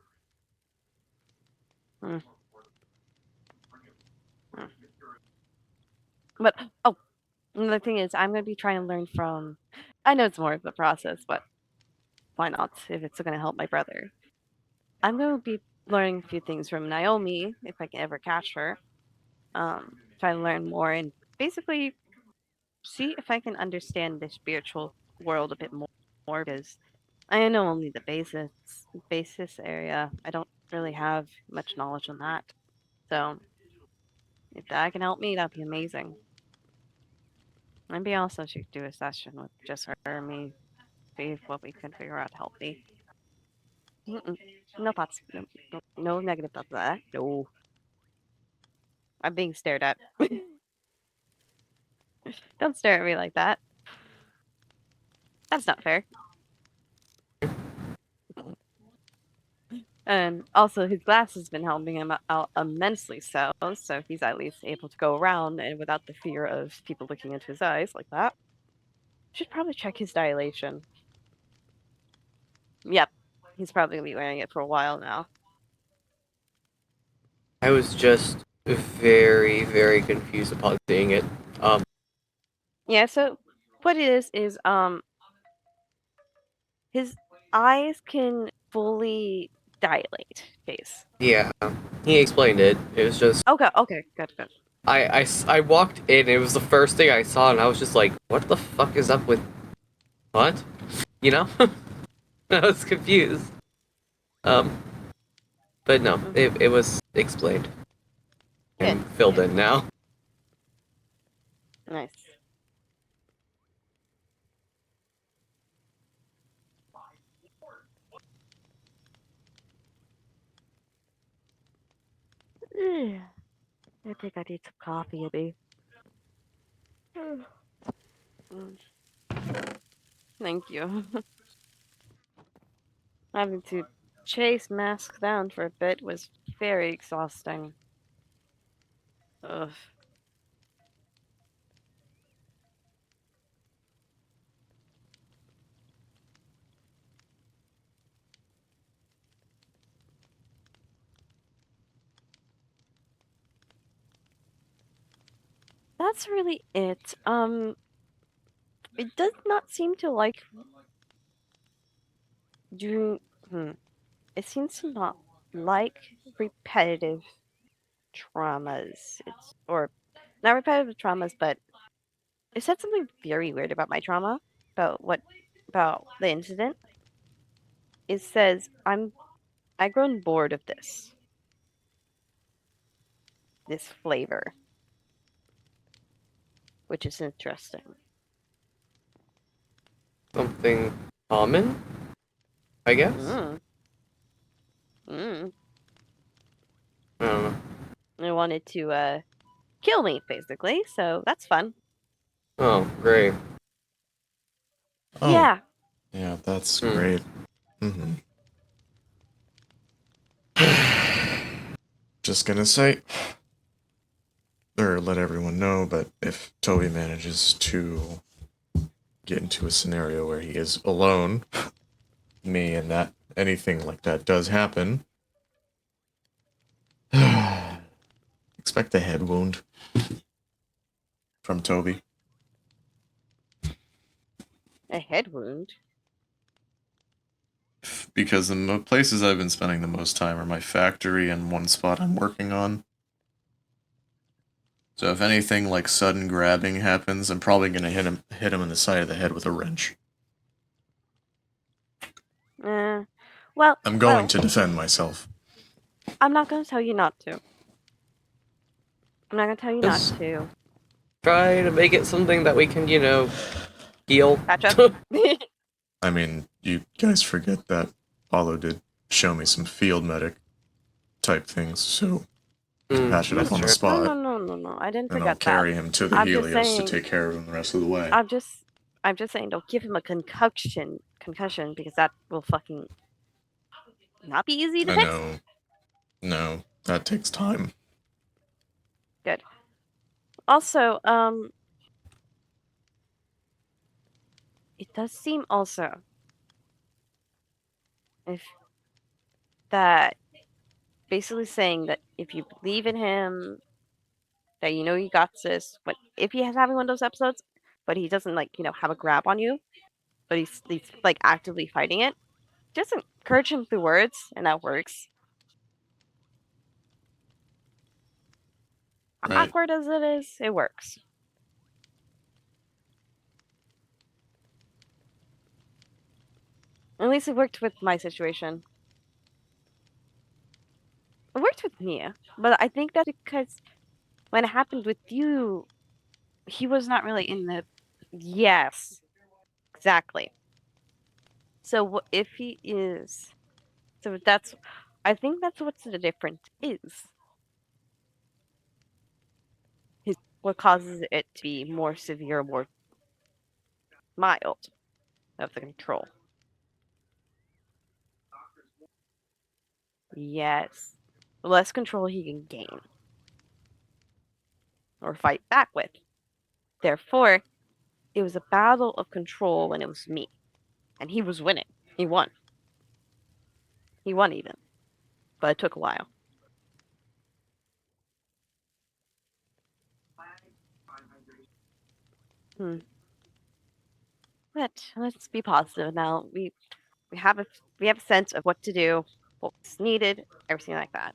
Hmm. Hmm. But another thing is, I'm gonna be trying to learn from. I know it's more of a process, but why not? If it's gonna help my brother, I'm gonna be learning a few things from Naomi if I can ever catch her. Try to learn more and basically see if I can understand the spiritual world a bit more because I know only the basis area. I don't really have much knowledge on that. So if that can help me, that'd be amazing. Maybe also should do a session with just her and me, see if what we can figure out to help me. Mm-mm. No thoughts. No negative thoughts. That no. I'm being stared at. Don't stare at me like that. That's not fair. And also, his glass has been helping him out immensely so he's at least able to go around and without the fear of people looking into his eyes like that. Should probably check his dilation. Yep, he's probably gonna be wearing it for a while now. I was just very, very confused upon seeing it. Yeah, so what it is his eyes can fully dilate. Case. Yeah, he explained it. It was just Okay, good. I walked in. It was the first thing I saw, and I was just like, "What the fuck is up with what?" You know, I was confused. Um, but no, it was explained and Good. filled in now. Nice. I think I need some coffee, Abby. Mm, Thank you. Having to chase masks down for a bit was very exhausting. Ugh. That's really it. It does not seem to like do. It seems to not like repetitive traumas. It's or not repetitive traumas, but it said something very weird about my trauma. About the incident. It says I've grown bored of this flavor, which is interesting. Something common? I guess. Mm. Mm. I don't know. They wanted to kill me, basically, so that's fun. Oh, great. Oh, Yeah. yeah, that's Hmm. great. Mm-hmm. Just gonna say, or let everyone know, but if Toby manages to get into a scenario where he is alone, me, and that anything like that does happen, expect a head wound from Toby. A head wound. Because the places I've been spending the most time are my factory and one spot I'm working on. So if anything like sudden grabbing happens, I'm probably gonna hit him in the side of the head with a wrench. Uh, well, I'm going to defend myself. I'm not gonna tell you not to. I'm not gonna tell you not Just to. try to make it something that we can, heal. Patch up. I mean, you guys forget that Paulo did show me some field medic type things, so patch it up That's on the true. spot, No. I didn't and I'll forget that. carry him to the I'm just Helios to saying. take care of him the rest of the way. I'm just saying. Don't give him a concussion, because that will fucking not be easy to I fix. know. No, that takes time. Good. Also, it does seem also if that basically saying that if you believe in him, that you know you got this. But if he has having one of those episodes, but he doesn't like have a grab on you, but he's like actively fighting it, just encourage him through words, and that works. Right. Awkward as it is, it works. At least it worked with my situation. It worked with Mia, but I think that's because when it happened with you, he was not really in the. Yes, exactly. So if he is, so that's, I think that's what the difference is. What causes it to be more severe, more mild of the control. Yes, the less control he can gain or fight back with. Therefore, it was a battle of control when it was me, and he was winning. He won. He won even, but it took a while. Hmm. But let's be positive now. We have a sense of what to do, what's needed, everything like that.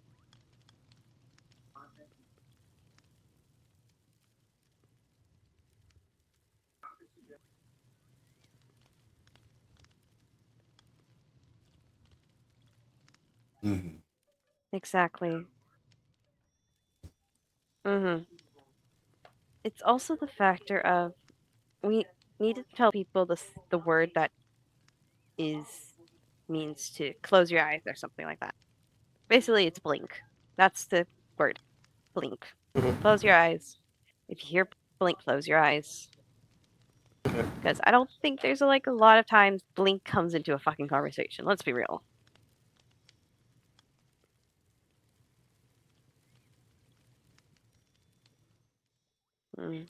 Mm-hmm. Exactly. Mm-hmm. It's also the factor of we need to tell people the word that is means to close your eyes or something like that. Basically, it's blink. That's the word. Blink. Mhm. Close your eyes. If you hear blink, close your eyes. Okay. Because I don't think there's like a lot of times blink comes into a fucking conversation. Let's be real. Mm.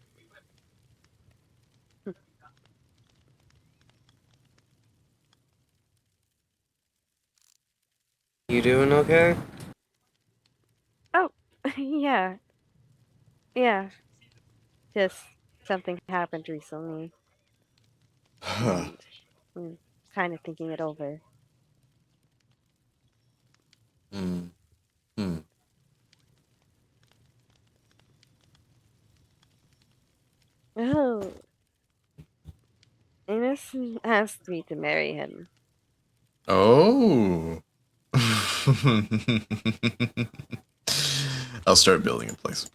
You doing okay? Oh, yeah, yeah. Just something happened recently, and I'm kind of thinking it over. Mm-hmm. Oh, Ines asked me to marry him. Oh. I'll start building in place.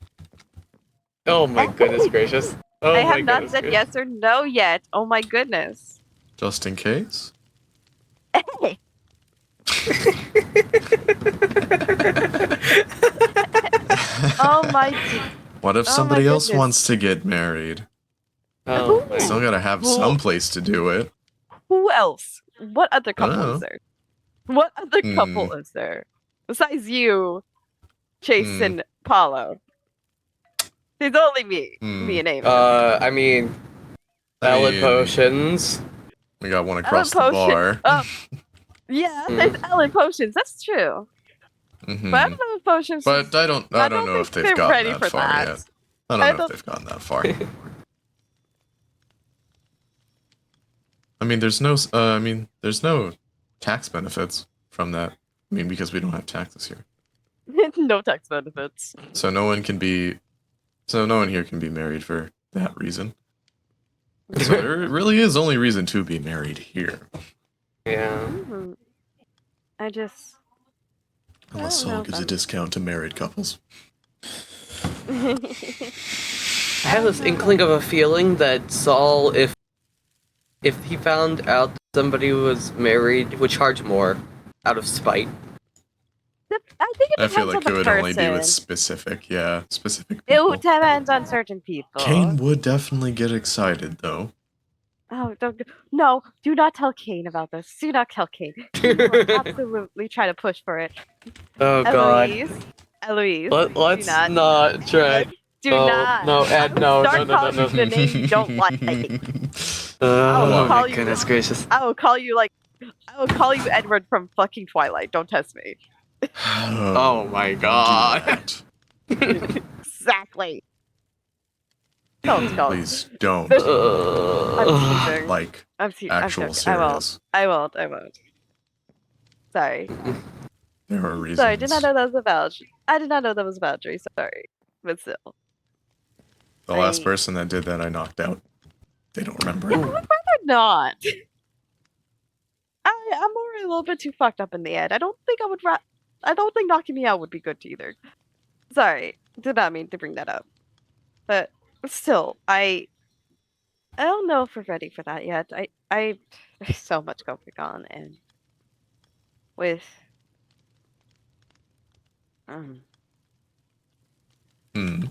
Oh my goodness gracious. I Oh my have not goodness said gracious. yes or no yet. Oh my goodness. Just in case? Oh my. What if Oh my somebody else goodness. wants to get married? Oh Who? my. Still gotta have Who- some place to do it. Who else? What other couple Oh. is there? What other Hmm. couple is there besides you, Chase, Hmm. and Paulo? There's only me, me and Ava. I mean, I valid mean, potions. We got one Ellen across the bar. Yeah, there's Ellen potions. That's true. Mhm. But Ellen potions. But I don't know think if they've they're gotten ready that for far that. yet. I don't know if they've gotten that far. I mean, there's no tax benefits from that. I mean, because we don't have taxes here, No tax benefits. so no one here can be married for that reason. So there really is only reason to be married here, Yeah. Mhm. I just. unless don't know Saul if gives a I'm- discount to married couples. I have this inkling of a feeling that Saul, if he found out that somebody was married, would charge more out of spite. I think it I depends feel on like the it would person. only be with specific It people. depends on certain people. Kane would definitely get excited though. Oh, no! Do not tell Kane about this. Do not tell Kane. He will absolutely try to push for it. Oh god. Eloise, Let's do not. not try. Ed, do No, not. no, Ed, no, Start no, no, calling no, you the name you don't like. Oh call my you- goodness gracious. I will call you Edward from fucking Twilight. Don't test me. Oh my god. Exactly. Don't call me. Please don't. I'm teasing. Like I'm actual joking. serious. I won't. Sorry. There are reasons. Sorry, I did not know that was a boundary. I did not know that was a boundary. Sorry. But still. The last person that did that, I knocked out. They don't remember I it. would rather not. I'm already a little bit too fucked up in the head. I don't think knocking me out would be good either. Sorry. Did not mean to bring that up. But still, I don't know if we're ready for that yet. There's so much going on, and with Hmm.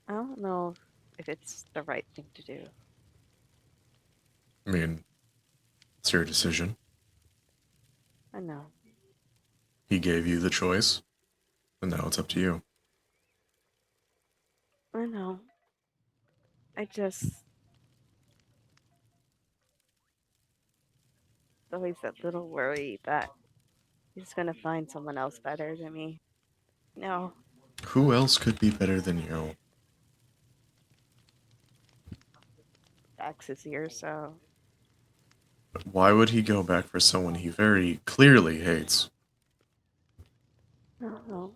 I don't know if it's the right thing to do. I mean, it's your decision. I know. He gave you the choice, and now it's up to you. I know. I just always that little worry that he's gonna find someone else better than me. No. Who else could be better than you? Dax is here, so Why would he go back for someone he very clearly hates? I don't know.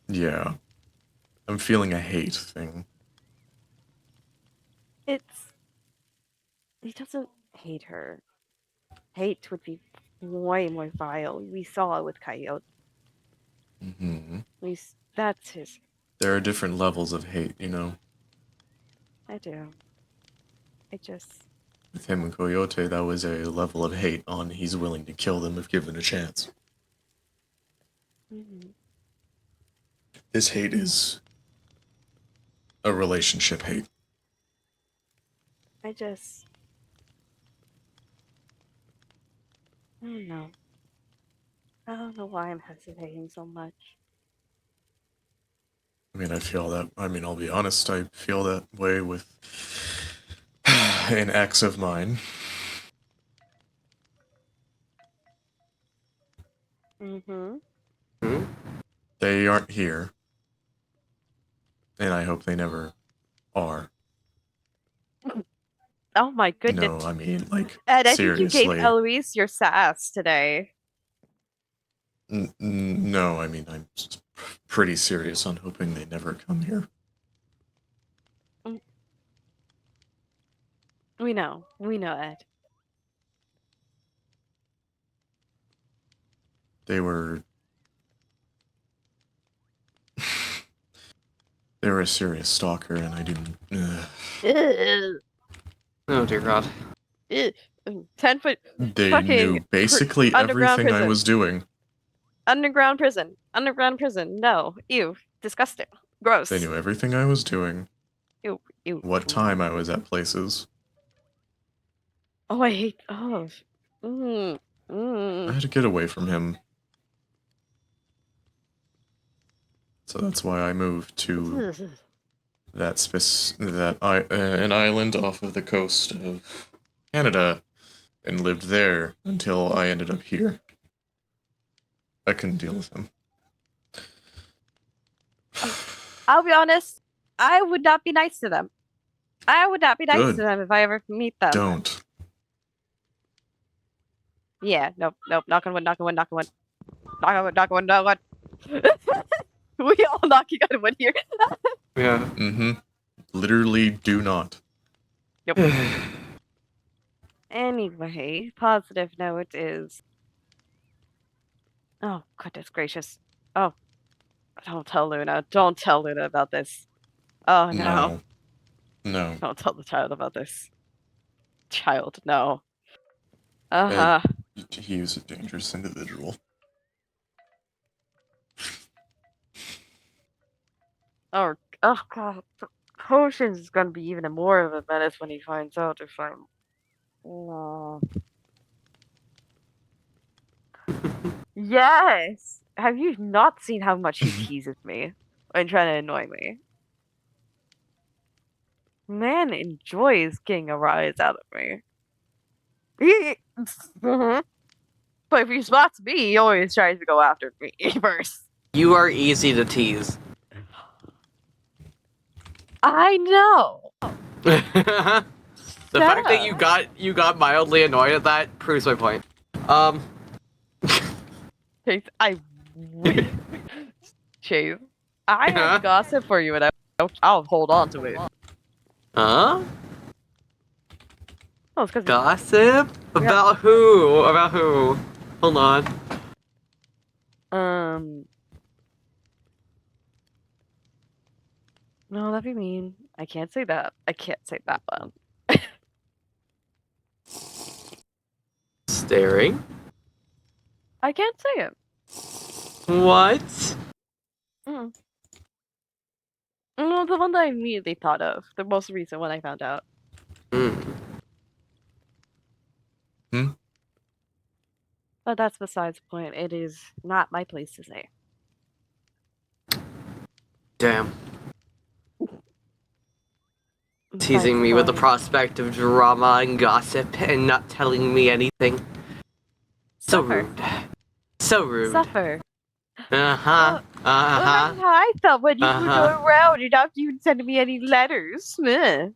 Yeah. I'm feeling a hate thing. He doesn't hate her. Hate would be way more vile. We saw it with Coyote. Hmm. That's his. There are different levels of hate, you know? I do. I just. With him and Coyote, that was a level of hate on he's willing to kill them if given a chance. Mhm. This hate is a relationship hate. I just. I don't know. I don't know why I'm hesitating so much. I mean, I'll be honest, I feel that way with an ex of mine. Mm-hmm. They aren't here. And I hope they never are. Oh my goodness. No, I mean, like, Ed, I think you seriously. gave Eloise your sass today. No, I mean, I'm pretty serious on hoping they never come here. We know, Ed. They were a serious stalker, and I didn't. Oh dear god. Eh, 10-foot They fucking knew basically underground everything I prison. was doing. Underground prison. Underground prison. No. Ew. Disgusting. Gross. They knew everything I was doing, Ew. Ew. what time I was at places. Oh, I hate. Oh. Mm. I Mm. had to get away from him. So that's why I moved to an island off of the coast of Canada and lived there until I ended up here. I couldn't deal with him. I'll be honest. I would not be nice to them. I would not be nice Good. to them if I ever meet them. Don't. Yeah. Nope. Nope. Knock on wood. Knock on wood. Knock on wood. Knock on wood. Knock on wood. Knock on wood. We all knocking on wood here. Yeah. Mm-hmm. Literally do not. Yep. Anyway, positive note is. Oh, goodness gracious. Oh, don't tell Luna. Don't tell Luna about this. Oh, no. No. Don't tell the child about this. Child, no. Uh-huh. He was a dangerous individual. Oh, oh, God. Potions is gonna be even more of a menace when he finds out if I'm. Oh. Yes! Have you not seen how much he teases me and trying to annoy me? Man enjoys getting a rise out of me. Mhm. But if he spots me, he always tries to go after me first. You are easy to tease. I know. The fact that Duh. you got mildly annoyed at that proves my point. Chase, Chase, I have gossip for you, and I'll hold on to it. Huh? Oh, it's because Gossip? About who? About who? Hold on. No, that'd be mean. I can't say that. I can't say that one. Staring? I can't say it. What? Mm. No, the one that I immediately thought of, the most recent one I found out. But that's besides the point. It is not my place to say. Damn. Besides Teasing me with the point. prospect of drama and gossip and not telling me anything. So Suffer. rude. So rude. Suffer. Uh-huh. Well, that's how I felt when you were going around and not even sending me any letters. Meh.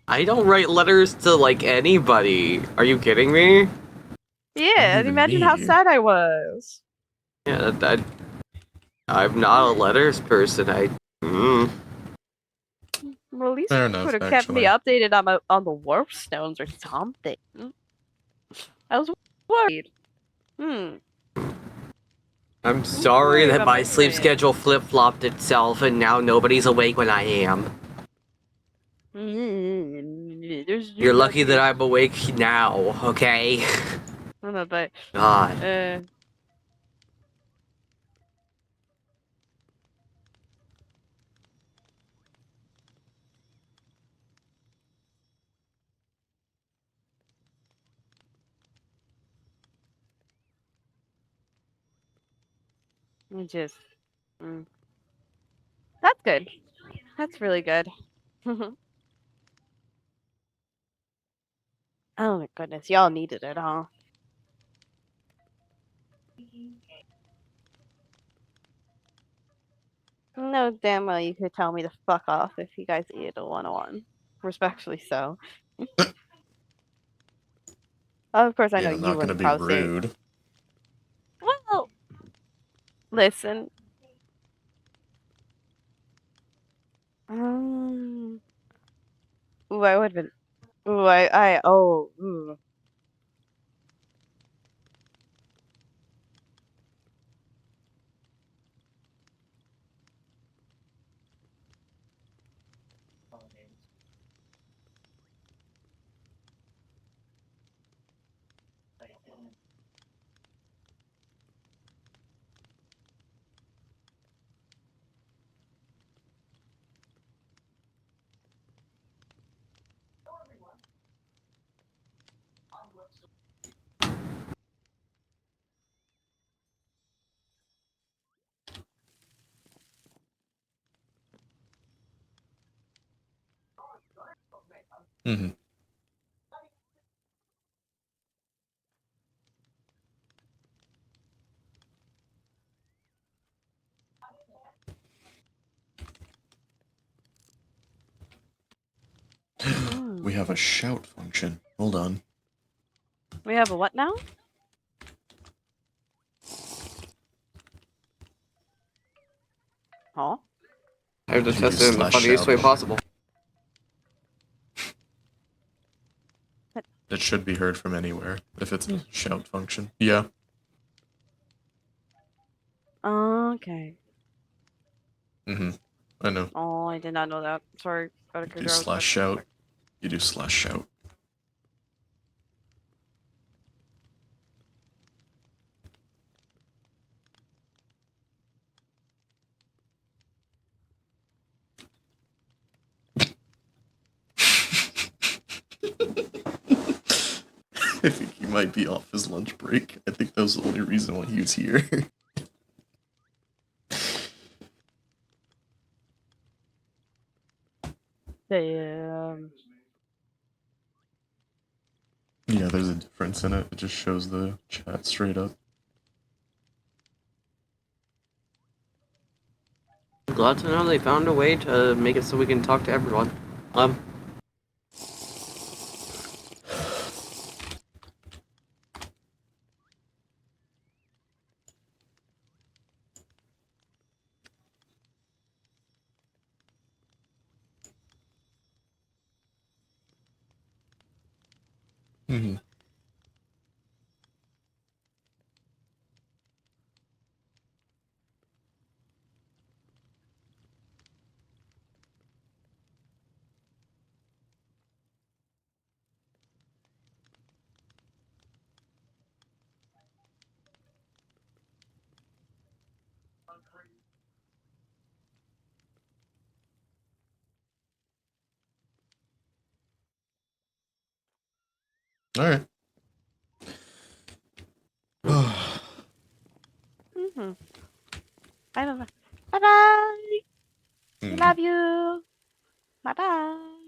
I don't write letters to, like, anybody. Are you kidding me? Yeah, and even imagine how me. sad I was. Yeah, I'm not a letters person. Well, at least Fair you enough, could have kept me actually. updated on the warp stones or something. I was worried. I'm sorry that about my my sleep friend. schedule flip-flopped itself and now nobody's awake when I am. You're lucky that I'm awake now, okay? I know, but God. just that's good. That's really good. Oh my goodness, y'all needed it, huh? No, damn well you could tell me to fuck off if you guys needed a one-on-one. Respectfully so. Of course, I know Yeah, I'm you not gonna wouldn't be probably say. rude. Well, listen. Ooh, I would have been. Ooh, ooh. Mm-hmm. We have a shout function. Hold on. We have a what now? Huh? I just You tested it in the slash funniest shout. way possible. It should be heard from anywhere if it's a shout function. Yeah. Okay. Mm-hmm. I know. Oh, I did not know that. Sorry. Gotta Do slash shout. You do slash shout. I think he might be off his lunch break. I think that was the only reason why he was here. Damn. Yeah, there's a difference in it. It just shows the chat straight up. I'm glad to know they found a way to make it so we can talk to everyone. Mm-hmm. Alright. Mm-hmm. I don't know. Bye bye. We love you. Bye bye.